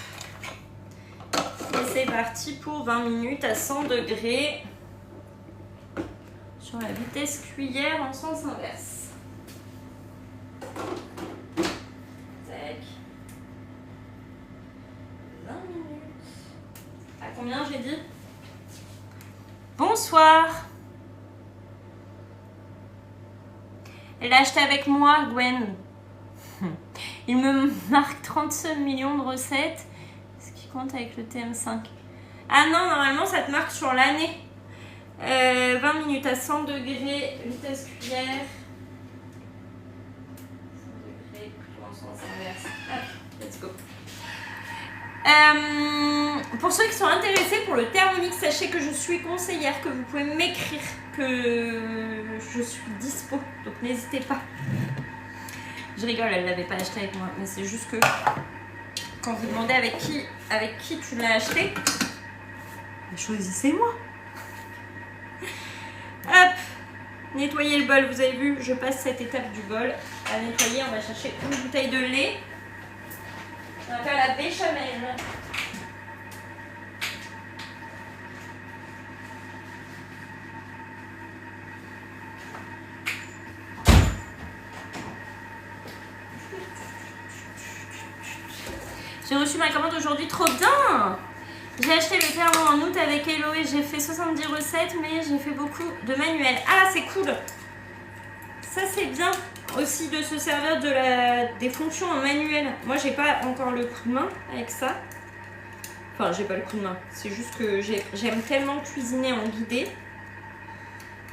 Et c'est parti pour 20 minutes à 100 degrés. Sur la vitesse cuillère en sens inverse. Tac. 20 minutes. À combien j'ai dit? Bonsoir. Elle l'a acheté avec moi, Gwen. Il me marque 30 millions de recettes. Ce qui compte avec le TM5. Ah non, normalement ça te marque sur l'année. 20 minutes à 100 degrés, vitesse cuillère. 100 degrés, en sens inverse. Hop, let's go. Pour ceux qui sont intéressés pour le Thermomix, sachez que je suis conseillère, que vous pouvez m'écrire, que je suis dispo. Donc n'hésitez pas. Je rigole, elle ne l'avait pas acheté avec moi, mais c'est juste que quand vous demandez avec qui tu l'as acheté, choisissez-moi. Hop, nettoyer le bol, vous avez vu, je passe cette étape du bol à nettoyer. On va chercher une bouteille de lait. On va faire la béchamel. J'ai reçu ma commande aujourd'hui, trop bien! J'ai acheté le Thermo en août avec Hello et j'ai fait 70 recettes, mais j'ai fait beaucoup de manuels. Ah, c'est cool! Ça, c'est bien aussi de se servir des fonctions en manuel. Moi, j'ai pas encore le coup de main avec ça. Enfin, j'ai pas le coup de main. C'est juste que j'aime tellement cuisiner en guidé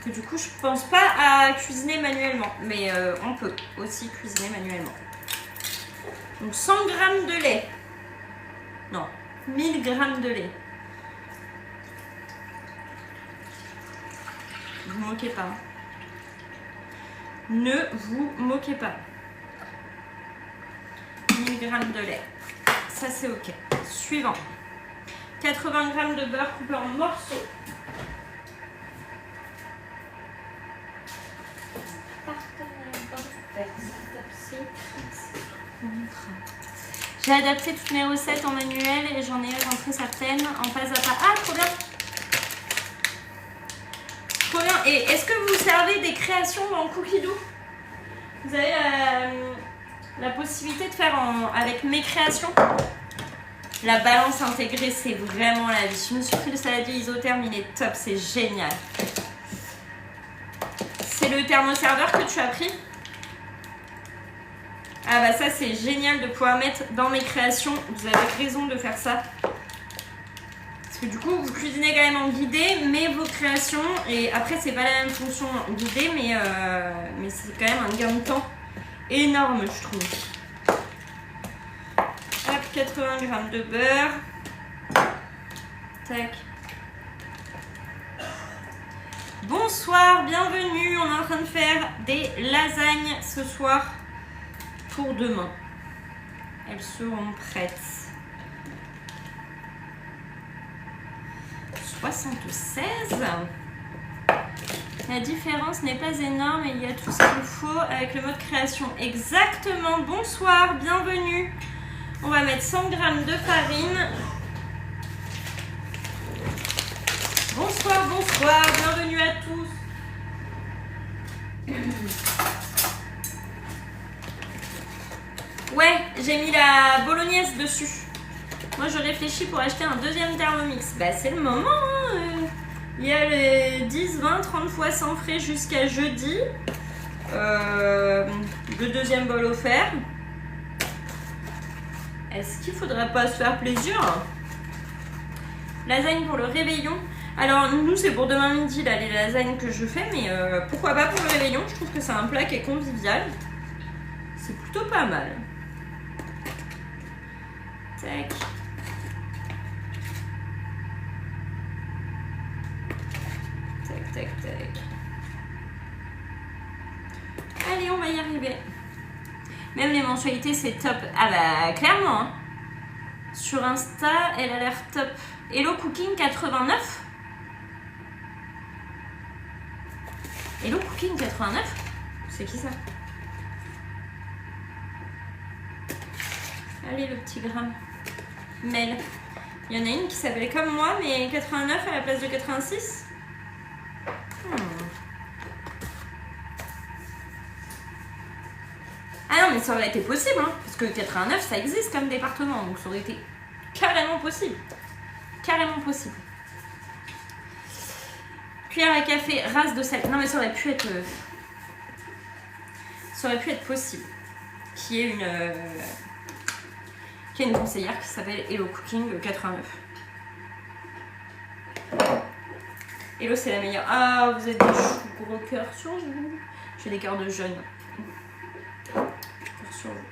que du coup, je pense pas à cuisiner manuellement. Mais on peut aussi cuisiner manuellement. Donc, 100 g de lait. Non, 1000 g de lait. Ne vous moquez pas. Ne vous moquez pas. 1000 g de lait. Ça, c'est OK. Suivant. 80 g de beurre coupé en morceaux. J'ai adapté toutes mes recettes en manuel et j'en ai rentré certaines en pas à pas. Ah, trop bien! Trop bien. Et est-ce que vous servez des créations dans Cookie Dough? Vous avez la possibilité de faire avec mes créations. La balance intégrée, c'est vraiment la vie. Je me suis pris le saladier isotherme, il est top, c'est génial. C'est le thermoserveur que tu as pris? Ah bah ça c'est génial de pouvoir mettre dans mes créations. Vous avez raison de faire ça. Parce que du coup vous cuisinez quand même en guidé, mais vos créations, et après c'est pas la même fonction guidée, mais c'est quand même un gain de temps énorme je trouve. Hop, 80 g de beurre. Tac. Bonsoir, bienvenue. On est en train de faire des lasagnes ce soir pour demain. Elles seront prêtes. 76. La différence n'est pas énorme et il y a tout ce qu'il faut avec le mode création. Exactement. Bonsoir, bienvenue. On va mettre 100 g de farine. Bonsoir, bonsoir, bienvenue à tous. Ouais, j'ai mis la bolognaise dessus. Moi, je réfléchis pour acheter un deuxième Thermomix. Bah, c'est le moment. Hein. Il y a les 10, 20, 30 fois sans frais jusqu'à jeudi. Le deuxième bol offert. Est-ce qu'il faudrait pas se faire plaisir? Lasagne pour le réveillon. Alors, nous, c'est pour demain midi, là, les lasagnes que je fais. Mais pourquoi pas pour le réveillon? Je trouve que c'est un plat qui est convivial. C'est plutôt pas mal. Tac. Tac, tac, tac. Allez, on va y arriver. Même les mensualités, c'est top. Ah bah, clairement. Hein. Sur Insta, elle a l'air top. Hello Cooking 89. Hello Cooking 89. C'est qui ça? Allez, le petit gramme. Mel. Il y en a une qui s'appelait comme moi, mais 89 à la place de 86. Ah non, mais ça aurait été possible, hein, parce que 89, ça existe comme département, donc ça aurait été carrément possible. Carrément possible. Cuillère à café, race de sel. Non, mais ça aurait pu être possible. Qui est une conseillère qui s'appelle Hello Cooking 89. Hello, c'est la meilleure. Ah, vous êtes des choux gros cœurs sur vous. J'ai des cœurs de jeunes. Sur vous.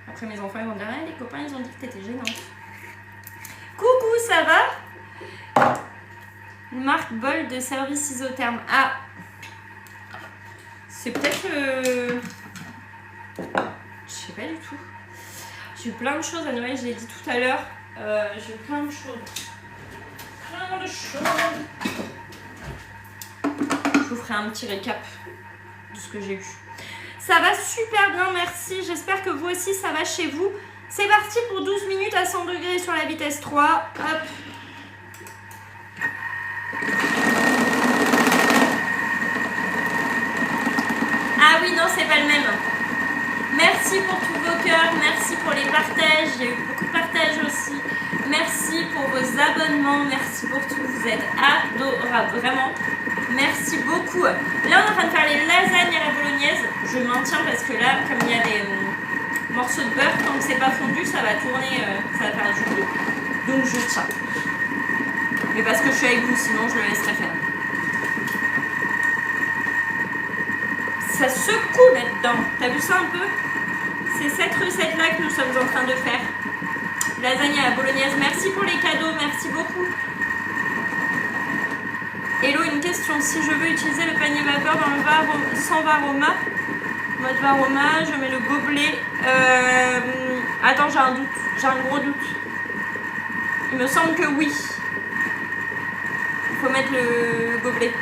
Après, mes enfants, ils vont dire ah, les copains, ils ont dit que t'étais gênante. Coucou, ça va? Une marque bol de service isotherme. Ah, c'est peut-être je sais pas du tout. J'ai eu plein de choses à Noël, je l'ai dit tout à l'heure. J'ai eu plein de choses. Plein de choses. Je vous ferai un petit récap de ce que j'ai eu. Ça va super bien, merci. J'espère que vous aussi, ça va chez vous. C'est parti pour 12 minutes à 100 degrés sur la vitesse 3. Hop. Ah oui, non, c'est pas le même. Merci pour tous vos cœurs, merci pour les partages. Il y a eu beaucoup de partages aussi. Merci pour vos abonnements, merci pour tout. Vous êtes adorables, vraiment. Merci beaucoup. Là, on est en train de faire les lasagnes à la bolognaise. Je maintiens parce que là, comme il y a des morceaux de beurre, tant que c'est pas fondu, ça va tourner, ça va faire du bleu. Donc, je tiens. Mais parce que je suis avec vous, sinon je le laisserai faire. Ça secoue là-dedans. T'as vu ça un peu? C'est cette recette-là que nous sommes en train de faire. Lasagne à la bolognaise. Merci pour les cadeaux, merci beaucoup. Hello, une question. Si je veux utiliser le panier vapeur dans le sans varoma, mode varoma, je mets le gobelet. Attends, j'ai un doute. J'ai un gros doute. Il me semble que oui. Il faut mettre le gobelet.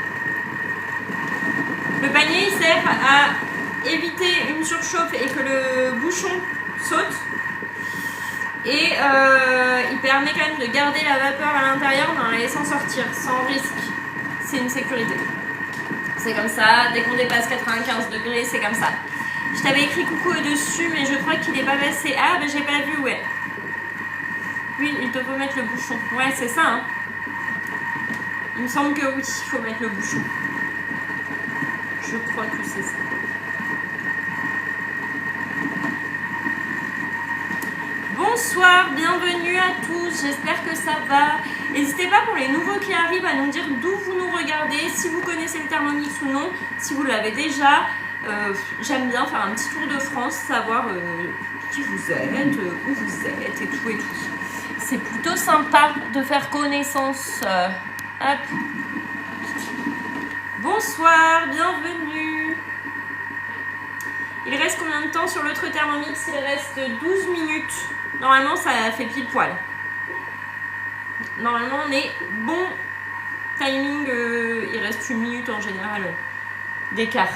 Le panier, il sert à éviter une surchauffe et que le bouchon saute. Et il permet quand même de garder la vapeur à l'intérieur en la laissant sortir sans risque. C'est une sécurité. C'est comme ça. Dès qu'on dépasse 95 degrés, c'est comme ça. Je t'avais écrit coucou au-dessus, mais je crois qu'il n'est pas passé. Ah, ben j'ai pas vu, ouais. Oui, il te faut mettre le bouchon. Ouais, c'est ça, hein. Il me semble que oui, il faut mettre le bouchon. Je crois que c'est ça. Bonsoir, bienvenue à tous, j'espère que ça va. N'hésitez pas pour les nouveaux qui arrivent à nous dire d'où vous nous regardez, si vous connaissez le Thermomix ou non, si vous l'avez déjà. J'aime bien faire un petit tour de France, savoir qui vous êtes, où vous êtes et tout et tout. C'est plutôt sympa de faire connaissance. Hop. Bonsoir, bienvenue. Il reste combien de temps sur l'autre Thermomix? Il reste 12 minutes. Normalement, ça fait pile poil. Normalement, on est bon timing. Il reste 1 minute en général d'écart.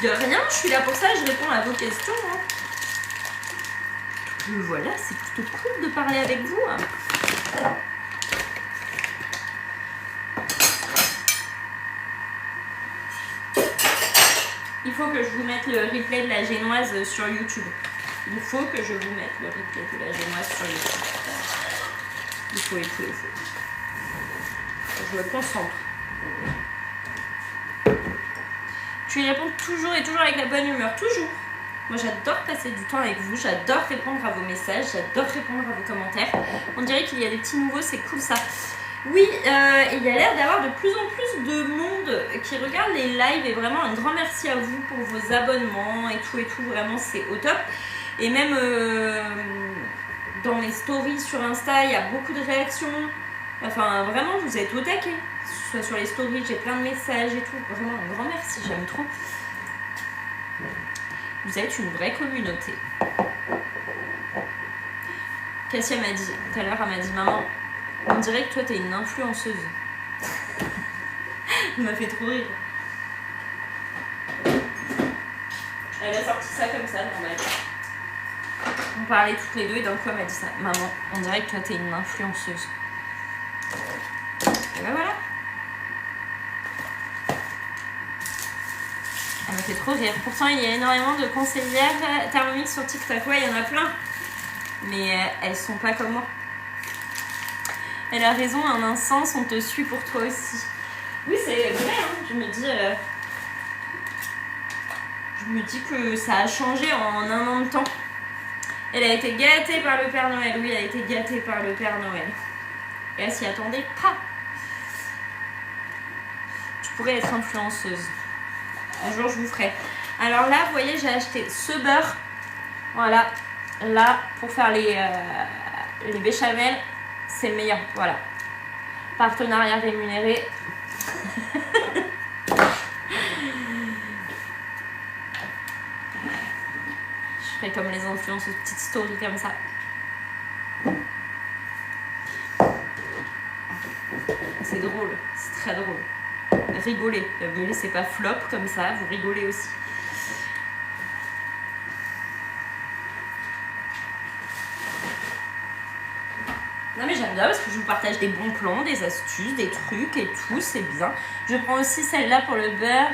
De rien, je suis là pour ça, je réponds à vos questions. Hein. Voilà, c'est plutôt cool de parler avec vous. Hein. Il faut que je vous mette le replay de la génoise sur YouTube. Il faut que je vous mette le replay de la génoise sur YouTube. Il faut. Je me concentre. Tu y réponds toujours et toujours avec la bonne humeur. Toujours. Moi, j'adore passer du temps avec vous. J'adore répondre à vos messages. J'adore répondre à vos commentaires. On dirait qu'il y a des petits nouveaux. C'est cool ça. Oui, il y a l'air d'avoir de plus en plus de monde qui regarde les lives et vraiment un grand merci à vous pour vos abonnements et tout, vraiment c'est au top. Et même dans les stories sur Insta, il y a beaucoup de réactions, enfin vraiment vous êtes au taquet, que ce soit sur les stories, j'ai plein de messages et tout, vraiment un grand merci, j'aime trop. Vous êtes une vraie communauté. Cassia m'a dit, tout à l'heure elle m'a dit maman, on dirait que toi t'es une influenceuse. Elle m'a fait trop rire. Elle a sorti ça comme ça, normal. On parlait toutes les deux et d'un coup elle m'a dit ça. Maman, on dirait que toi t'es une influenceuse. Et ben voilà. Elle m'a fait trop rire. Pourtant il y a énormément de conseillères Thermomix sur TikTok. Ouais, il y en a plein. Mais elles sont pas comme moi. Elle a raison, en un sens, on te suit pour toi aussi. Oui, c'est vrai, hein. Je me dis que ça a changé en 1 an de temps. Elle a été gâtée par le Père Noël. Oui, elle a été gâtée par le Père Noël. Et elle s'y attendait pas. Tu pourrais être influenceuse. Un jour, je vous ferai. Alors là, vous voyez, j'ai acheté ce beurre. Voilà. Là, pour faire les béchamels. C'est le meilleur, voilà. Partenariat rémunéré. Je ferai comme les influenceuses, petite story comme ça. C'est drôle, c'est très drôle. Rigolez, ne laissez pas flop comme ça, vous rigolez aussi. Non mais j'aime bien parce que je vous partage des bons plans, des astuces, des trucs et tout, c'est bien. Je prends aussi celle-là pour le beurre.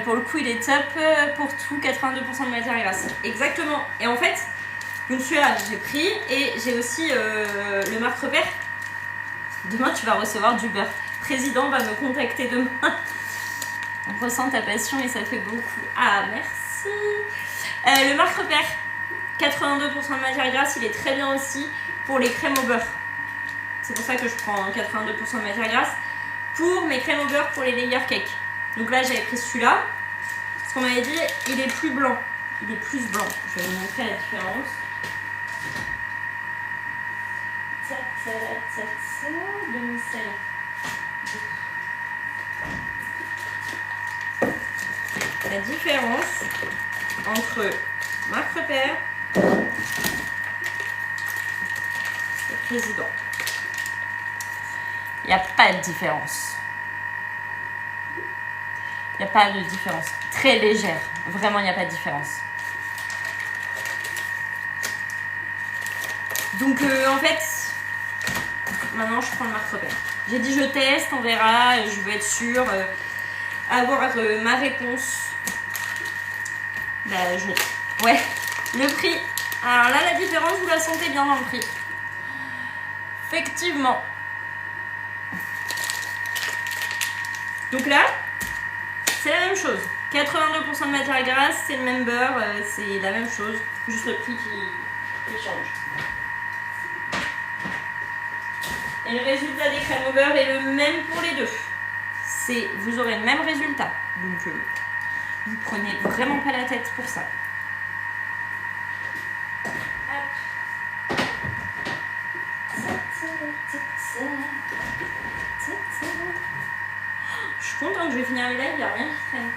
Pour le coup, il est top pour tout, 82% de matière grasse. Exactement. Et en fait, donc celui-là, j'ai pris et j'ai aussi le marque repère. Demain, tu vas recevoir du beurre. Le président va me contacter demain. On ressent ta passion et ça fait beaucoup. Ah, merci. Le marque repère, 82% de matière grasse, il est très bien aussi pour les crèmes au beurre. C'est pour ça que je prends 82% de matière grasse pour mes crèmes au beurre pour les layer cakes. Donc là, j'avais pris celui-là. Ce qu'on m'avait dit, il est plus blanc. Il est plus blanc. Je vais vous montrer la différence. Demi-sel. La différence entre marque repère et président. Il n'y a pas de différence. Il n'y a pas de différence. Très légère. Vraiment, il n'y a pas de différence. Donc, en fait, maintenant, je prends le marque repère. J'ai dit, je teste, on verra. Je veux être sûre. Avoir ma réponse. Ouais, le prix. Alors là, la différence, vous la sentez bien dans le prix. Effectivement. Donc là, 7,99 C'est la même chose. 82% de matière grasse, c'est le même beurre, c'est la même chose. Juste le prix qui change. Et le résultat des crèmes au beurre est le même pour les deux. Vous aurez le même résultat. Donc, vous prenez vraiment pas la tête pour ça. Je suis contente, je vais finir les lives, il n'y a rien qui traîne.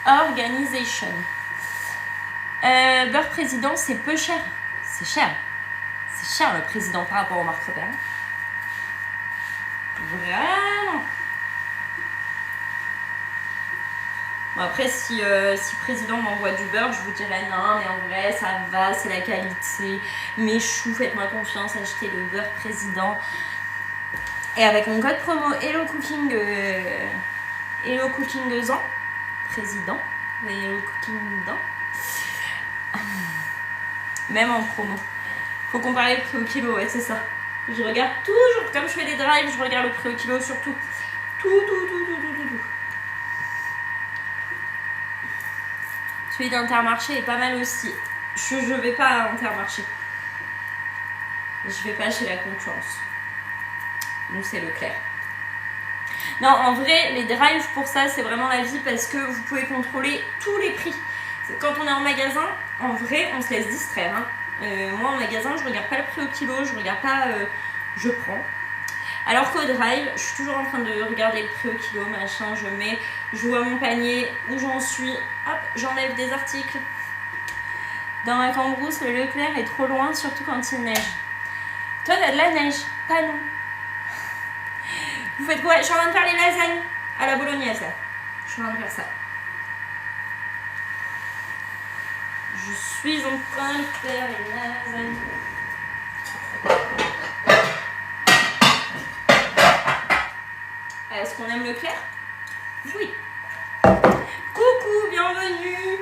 Organisation. Beurre président, c'est peu cher. C'est cher. C'est cher le président par rapport aux marques repères. Vraiment. Bon, après, si président m'envoie du beurre, je vous dirais non, mais en vrai, ça va, c'est la qualité. Mes choux, faites-moi confiance, achetez le beurre président. Et avec mon code promo Hello Cooking Zan, président, Hello Cooking Zan, même en promo. Faut comparer le prix au kilo, ouais, c'est ça. Je regarde toujours, comme je fais des drives, je regarde le prix au kilo surtout. Tout. Celui d'Intermarché est pas mal aussi. Je vais pas à Intermarché. Je vais pas chez la concurrence. Nous, c'est Leclerc. Non, en vrai, les drives pour ça, c'est vraiment la vie parce que vous pouvez contrôler tous les prix. Quand on est en magasin, en vrai, on se laisse distraire. Hein. Moi, en magasin, je regarde pas le prix au kilo, je regarde pas, je prends. Alors qu'au drive, je suis toujours en train de regarder le prix au kilo, machin, je vois mon panier, où j'en suis, hop, j'enlève des articles. Dans ma Cambrousse, le Leclerc est trop loin, surtout quand il neige. Toi, t'as de la neige, pas non. Vous faites quoi? Je suis en train de faire les lasagnes à la bolognaise, là. Je suis en train de faire ça. Je suis en train de faire les lasagnes. Est-ce qu'on aime Leclerc? Oui. Coucou, bienvenue.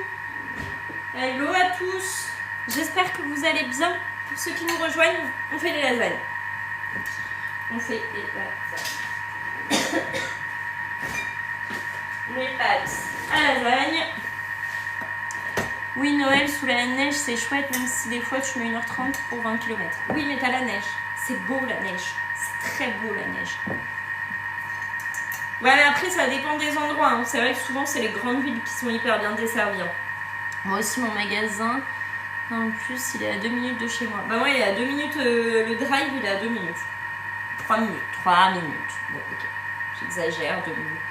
Hello à tous. J'espère que vous allez bien. Pour ceux qui nous rejoignent, on fait les lasagnes. On fait les lasagnes. Les pâtes à lasagne. Oui, Noël sous la neige, c'est chouette, même si des fois tu mets 1h30 pour 20 km. Oui, mais t'as la neige. C'est beau la neige. C'est très beau la neige. Ouais, mais après, ça dépend des endroits. Hein. C'est vrai que souvent, c'est les grandes villes qui sont hyper bien desservies. Hein. Moi aussi, mon magasin, en plus, il est à 2 minutes de chez moi. Bah, moi, il est à 2 minutes. Le drive, il est à 2 minutes. 3 minutes. 3 minutes. Bon, ok. J'exagère, 2 minutes.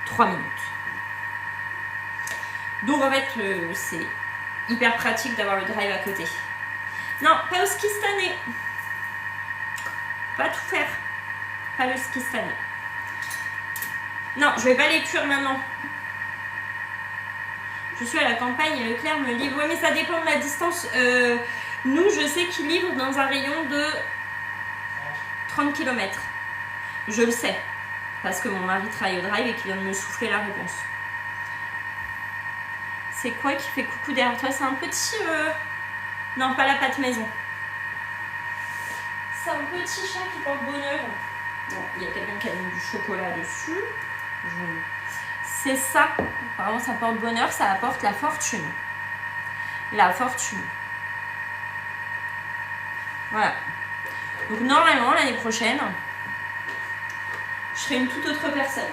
3 minutes. Donc, en fait, c'est hyper pratique d'avoir le drive à côté. Non, pas au ski cette année. Pas tout faire. Pas le ski cette année. Non, je vais pas les cuire maintenant. Je suis à la campagne et Leclerc me livre. Oui, mais ça dépend de la distance. Nous, je sais qu'ils livrent dans un rayon de 30 km. Je le sais. Parce que mon mari travaille au drive et qu'il vient de me souffler la réponse. C'est quoi qui fait coucou derrière toi? C'est un petit... Non, pas la pâte maison. C'est un petit chat qui porte bonheur. Bon, il y a quelqu'un qui a mis du chocolat dessus. C'est ça. Apparemment, ça porte bonheur, ça apporte la fortune. La fortune. Voilà. Donc, normalement, l'année prochaine, je serai une toute autre personne.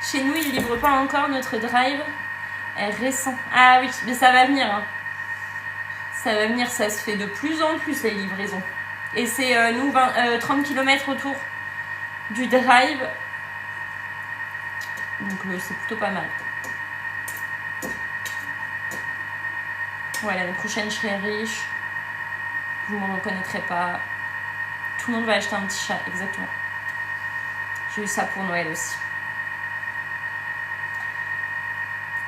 Chez nous, ils ne livrent pas encore. Notre drive est récent. Ah oui, mais ça va venir. Hein. Ça va venir, ça se fait de plus en plus, les livraisons. Et c'est nous 30 km autour du drive. Donc c'est plutôt pas mal. Ouais, l'année prochaine, je serai riche. Vous ne me reconnaîtrez pas. Tout le monde va acheter un petit chat, exactement. J'ai eu ça pour Noël aussi.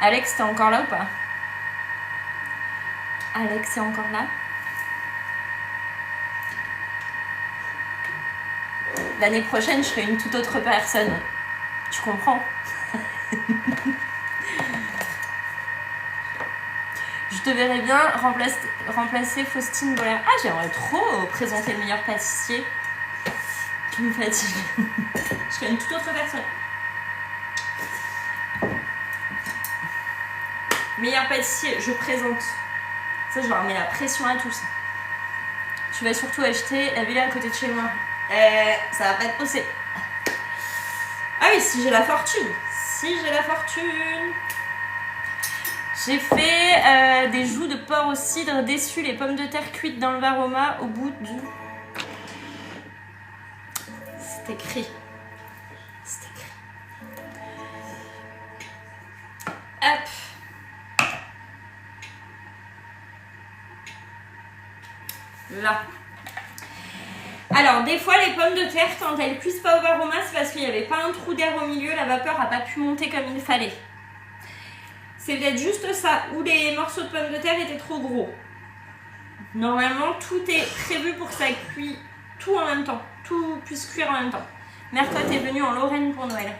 Alex, t'es encore là ou pas? Alex est encore là? L'année prochaine, je serai une toute autre personne. Tu comprends? Je te verrais bien remplacer Faustine Bollard. Ah, j'aimerais trop présenter le meilleur pâtissier. Tu me fatigues. Je serais une toute autre personne. Meilleur pâtissier, je présente. Ça, je leur mets la pression à tous. Tu vas surtout acheter la villa à côté de chez moi. Ça va pas être possible. Ah oui, si j'ai la fortune. Si j'ai la fortune. J'ai fait des joues de porc au cidre déçu, les pommes de terre cuites dans le varoma au bout du... C'est écrit. C'est écrit. Hop. Là. Alors, des fois, les pommes de terre, quand elles cuisent pas au varoma, c'est parce qu'il n'y avait pas un trou d'air au milieu, la vapeur n'a pas pu monter comme il fallait. C'est peut-être juste ça, ou les morceaux de pommes de terre étaient trop gros. Normalement, tout est prévu pour que ça cuise tout en même temps. Tout puisse cuire en même temps. Mercotte est venue en Lorraine pour Noël.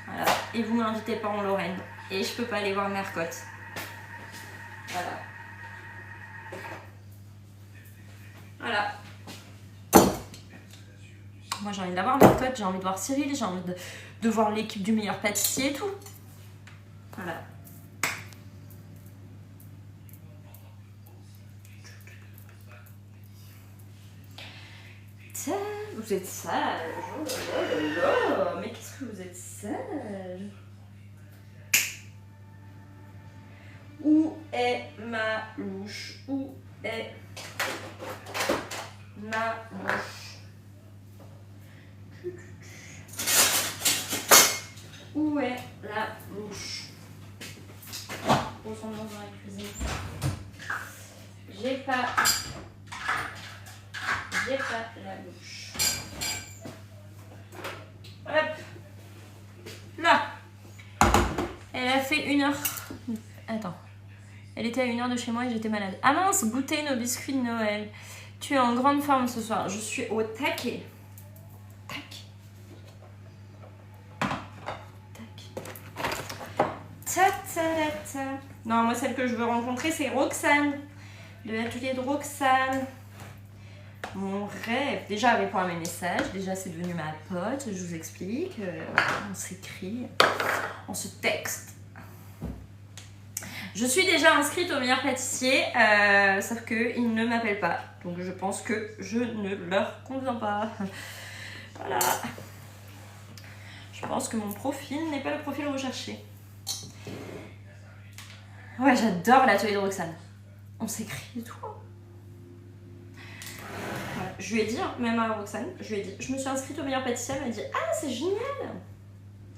Voilà. Et vous ne m'invitez pas en Lorraine. Et je peux pas aller voir Mercotte. Voilà. Voilà. Moi, j'ai envie d'avoir Mercotte, j'ai envie de voir Cyril, j'ai envie de voir l'équipe du meilleur pâtissier et tout. Voilà. Vous êtes sage. Oh là là là. Mais qu'est-ce que vous êtes sage. Où est ma louche? Où est ma louche? Où est la louche? Retournons dans la cuisine. J'ai pas la louche. Hop. Là. Elle a fait 1 heure. Attends. Elle était à 1 heure de chez moi et j'étais malade. Ah mince, goûter nos biscuits de Noël. Tu es en grande forme ce soir. Je suis au taquet. Tac. Tac. Ta ta ta. Non, moi celle que je veux rencontrer c'est Roxane. De l'atelier de Roxane. Mon rêve. Déjà, elle répond à mes messages. Déjà, c'est devenu ma pote. Je vous explique. On s'écrit. On se texte. Je suis déjà inscrite au meilleur pâtissier. Sauf qu'ils ne m'appellent pas. Donc, je pense que je ne leur conviens pas. Voilà. Je pense que mon profil n'est pas le profil recherché. Ouais, j'adore l'atelier de Roxane. On s'écrit et tout. Voilà. Je lui ai dit, même à Roxane, je lui ai dit, je me suis inscrite au meilleur pâtissier, elle m'a dit, ah c'est génial.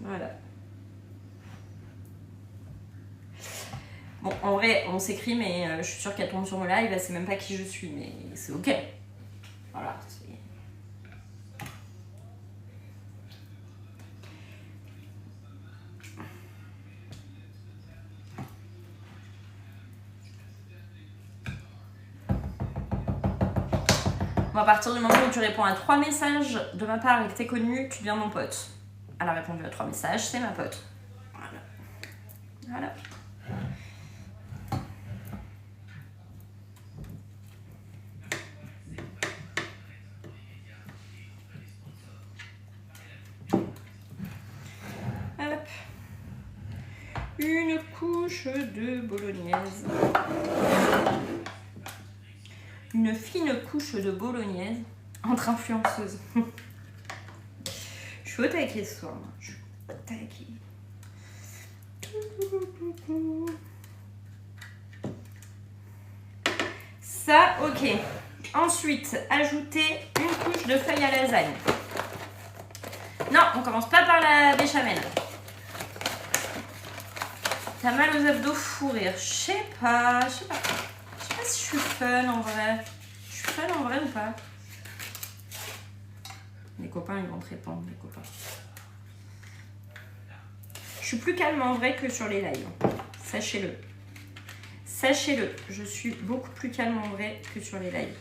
Voilà. Bon, en vrai, on s'écrit, mais je suis sûre qu'elle tombe sur mon live, elle sait même pas qui je suis, mais c'est ok. Voilà. Bon, à partir du moment où tu réponds à 3 messages de ma part et que t'es connu, tu deviens mon pote. Elle a répondu à 3 messages, c'est ma pote. Voilà. Voilà. Hop. Une couche de bolognaise. Une fine couche de bolognaise entre influenceuses. Je suis au taquet ce soir. Je suis au taquet. Ça, ok. Ensuite, ajouter une couche de feuilles à lasagne. Non, on commence pas par la béchamel. T'as mal aux abdos, fou rire. Je sais pas. Je sais pas si je suis fun en vrai. Je suis fun en vrai ou pas? Les copains, ils vont te répondre, les copains. Je suis plus calme en vrai que sur les lives. Sachez-le. Sachez-le, je suis beaucoup plus calme en vrai que sur les lives.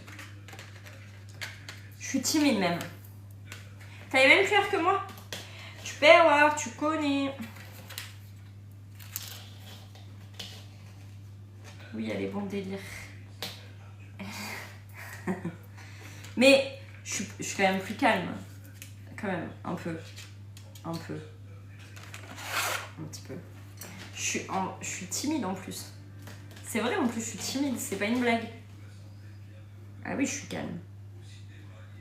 Je suis timide même. T'as les mêmes cuillères que moi? Tu peux avoir, tu connais. Oui, elle est bon délire. Mais je suis quand même plus calme. Quand même, un peu. Un peu. Un petit peu. Je suis timide en plus. C'est vrai, en plus, je suis timide. C'est pas une blague. Ah oui, je suis calme.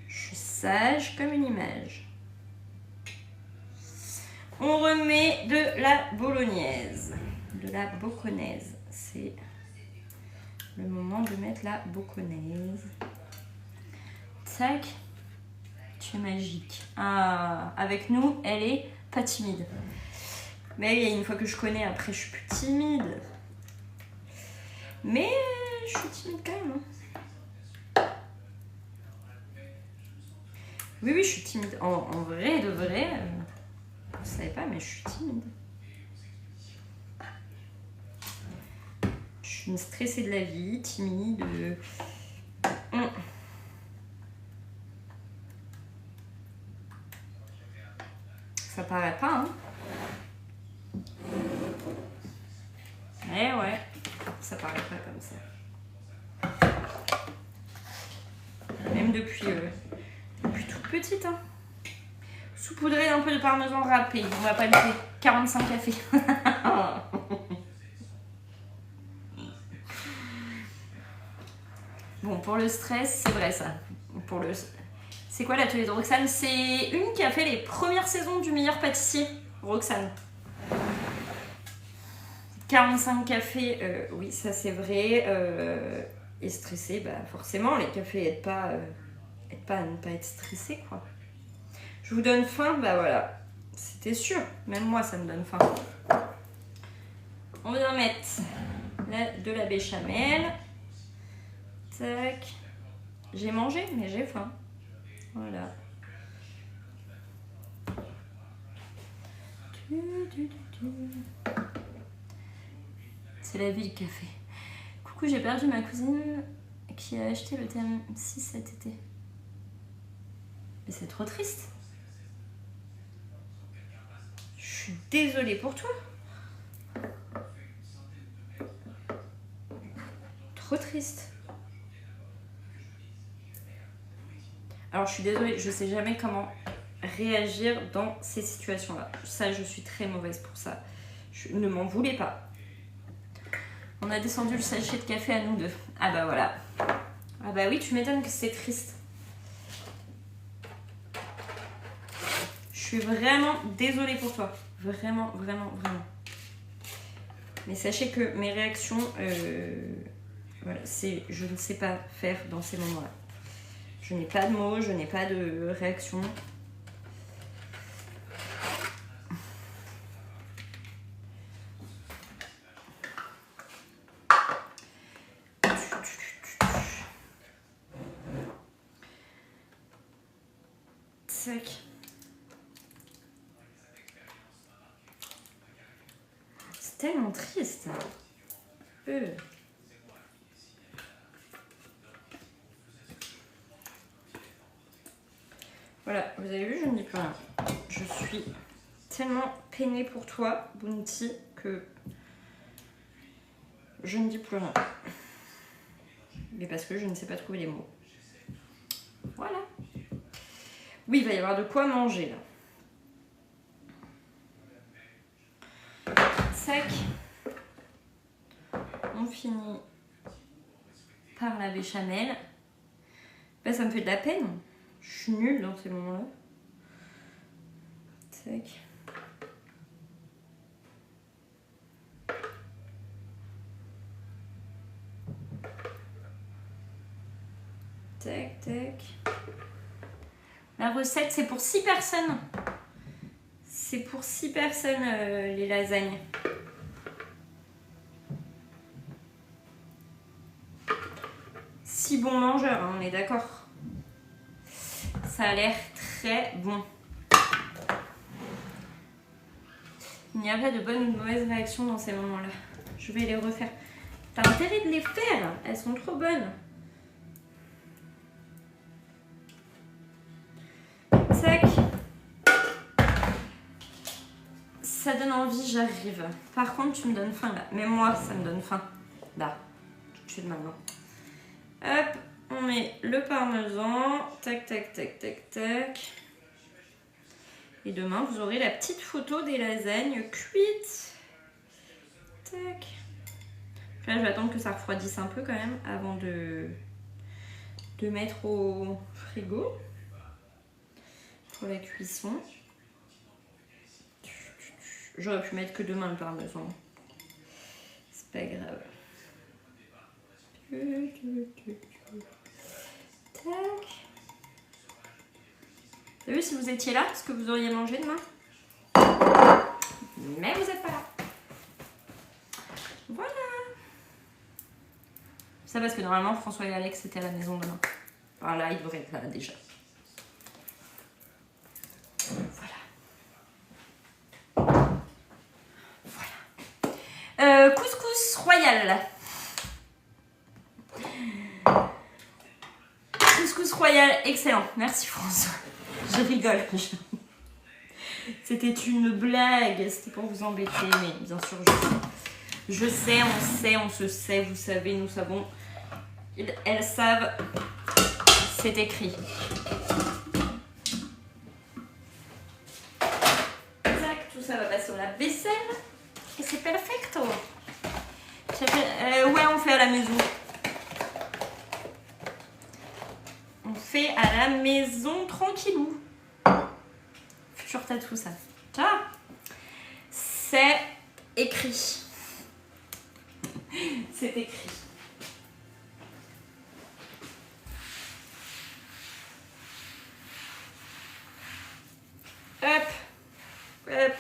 Je suis sage comme une image. On remet de la bolognaise. De la bocconaise. C'est le moment de mettre la bocconaise. Tac. Tu es magique. Ah, avec nous, elle est pas timide. Mais il y a une fois que je connais, après, je suis plus timide. Mais je suis timide quand même. Hein. Oui, je suis timide. En vrai, de vrai, je savais pas, mais je suis timide. Je suis une stressée de la vie, timide. Ça paraît pas, hein. Eh ouais, ça paraît pas comme ça. Même depuis toute petite, hein. Saupoudré d'un peu de parmesan râpé. On va pas le faire 45 cafés. Bon, pour le stress, c'est vrai ça. C'est quoi l'atelier de Roxane? C'est une qui a fait les premières saisons du meilleur pâtissier, Roxane. 45 cafés, oui, ça c'est vrai. Et stressé, bah forcément, les cafés aident pas à ne pas être stressé, quoi. Je vous donne faim, bah voilà. C'était sûr, même moi ça me donne faim. On vient mettre de la béchamel. Tac. J'ai mangé, mais j'ai faim. Voilà. C'est la vie, le café. Coucou, j'ai perdu ma cousine qui a acheté le thème 6 cet été. Mais c'est trop triste. Je suis désolée pour toi. Trop triste. Alors je suis désolée, je sais jamais comment réagir dans ces situations-là. Ça, je suis très mauvaise pour ça. Ne m'en voulez pas. On a descendu le sachet de café à nous deux. Ah bah voilà. Ah bah oui, tu m'étonnes que c'est triste. Je suis vraiment désolée pour toi. Vraiment, vraiment, vraiment. Mais sachez que mes réactions, voilà, je ne sais pas faire dans ces moments-là. Je n'ai pas de mots, je n'ai pas de réaction. Tac. C'est tellement triste. Voilà, vous avez vu, je ne dis plus rien. Je suis tellement peinée pour toi, Bounty, que je ne dis plus rien. Mais parce que je ne sais pas trouver les mots. Voilà. Oui, il va y avoir de quoi manger là. Tac. On finit par la béchamel. Ben, ça me fait de la peine. Je suis nulle dans ces moments-là. Tac. Tac, tac. La recette, c'est pour 6 personnes. C'est pour 6 personnes, les lasagnes. Si bon mangeur, hein, on est d'accord. Ça a l'air très bon. Il n'y a pas de bonne ou de mauvaise réaction dans ces moments-là. Je vais les refaire. T'as intérêt de les faire. Elles sont trop bonnes. Tac. Ça donne envie, j'arrive. Par contre, tu me donnes faim là. Même moi, ça me donne faim. Là. C'est maintenant. Hop, on met le parmesan. Tac, tac, tac, tac, tac. Et demain, vous aurez la petite photo des lasagnes cuites. Tac. Là, je vais attendre que ça refroidisse un peu quand même avant de mettre au frigo pour la cuisson. J'aurais pu mettre que demain le parmesan. C'est pas grave. Tac. Vous avez vu si vous étiez là, ce que vous auriez mangé demain? Mais vous n'êtes pas là. Voilà. Ça parce que normalement François et Alex étaient à la maison demain. Voilà, ils devraient être là déjà. Voilà. Couscous royal. Couscous royal, excellent. Merci François. Je rigole. C'était une blague. C'était pour vous embêter, mais bien sûr, je sais, on sait, on se sait, vous savez, nous savons. Elles savent. C'est écrit. Tac, tout ça va passer au lave-vaisselle. Et c'est perfecto. Ouais, on fait à la maison. On fait à la maison tranquillou. Futur tatou, ça. Ah, c'est écrit. C'est écrit. Hop, hop,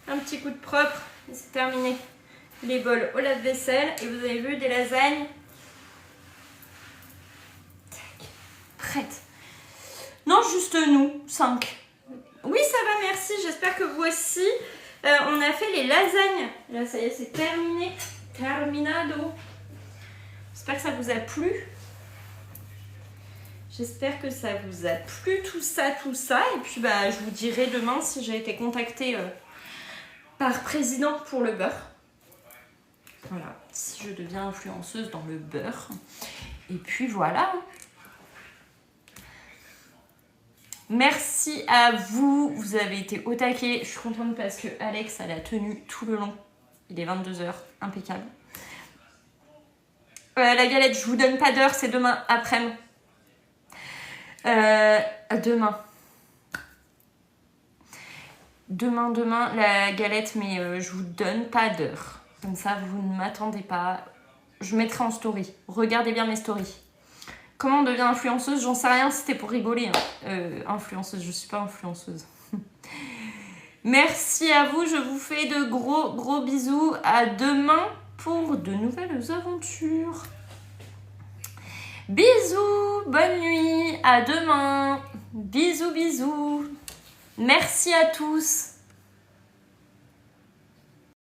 un petit coup de propre et c'est terminé. Les bols au lave-vaisselle et vous avez vu des lasagnes. Tac, prêtes. Non, juste nous, 5. Oui, ça va, merci. J'espère que vous aussi. On a fait les lasagnes. Là, ça y est, c'est terminé. Terminado. J'espère que ça vous a plu. J'espère que ça vous a plu, tout ça. Et puis, bah, je vous dirai demain si j'ai été contactée par président pour le beurre. Voilà, si je deviens influenceuse dans le beurre. Et puis, voilà. Merci à vous. Vous avez été au taquet. Je suis contente parce que Alex, elle a tenu tout le long. Il est 22h, impeccable. La galette, je vous donne pas d'heure, c'est demain après-midi. Demain, la galette, mais je vous donne pas d'heure. Comme ça, vous ne m'attendez pas. Je mettrai en story. Regardez bien mes stories. Comment on devient influenceuse? J'en sais rien, c'était pour rigoler. Influenceuse, je suis pas influenceuse. Merci à vous, je vous fais de gros bisous. À demain pour de nouvelles aventures. Bisous, bonne nuit, à demain. Bisous. Merci à tous.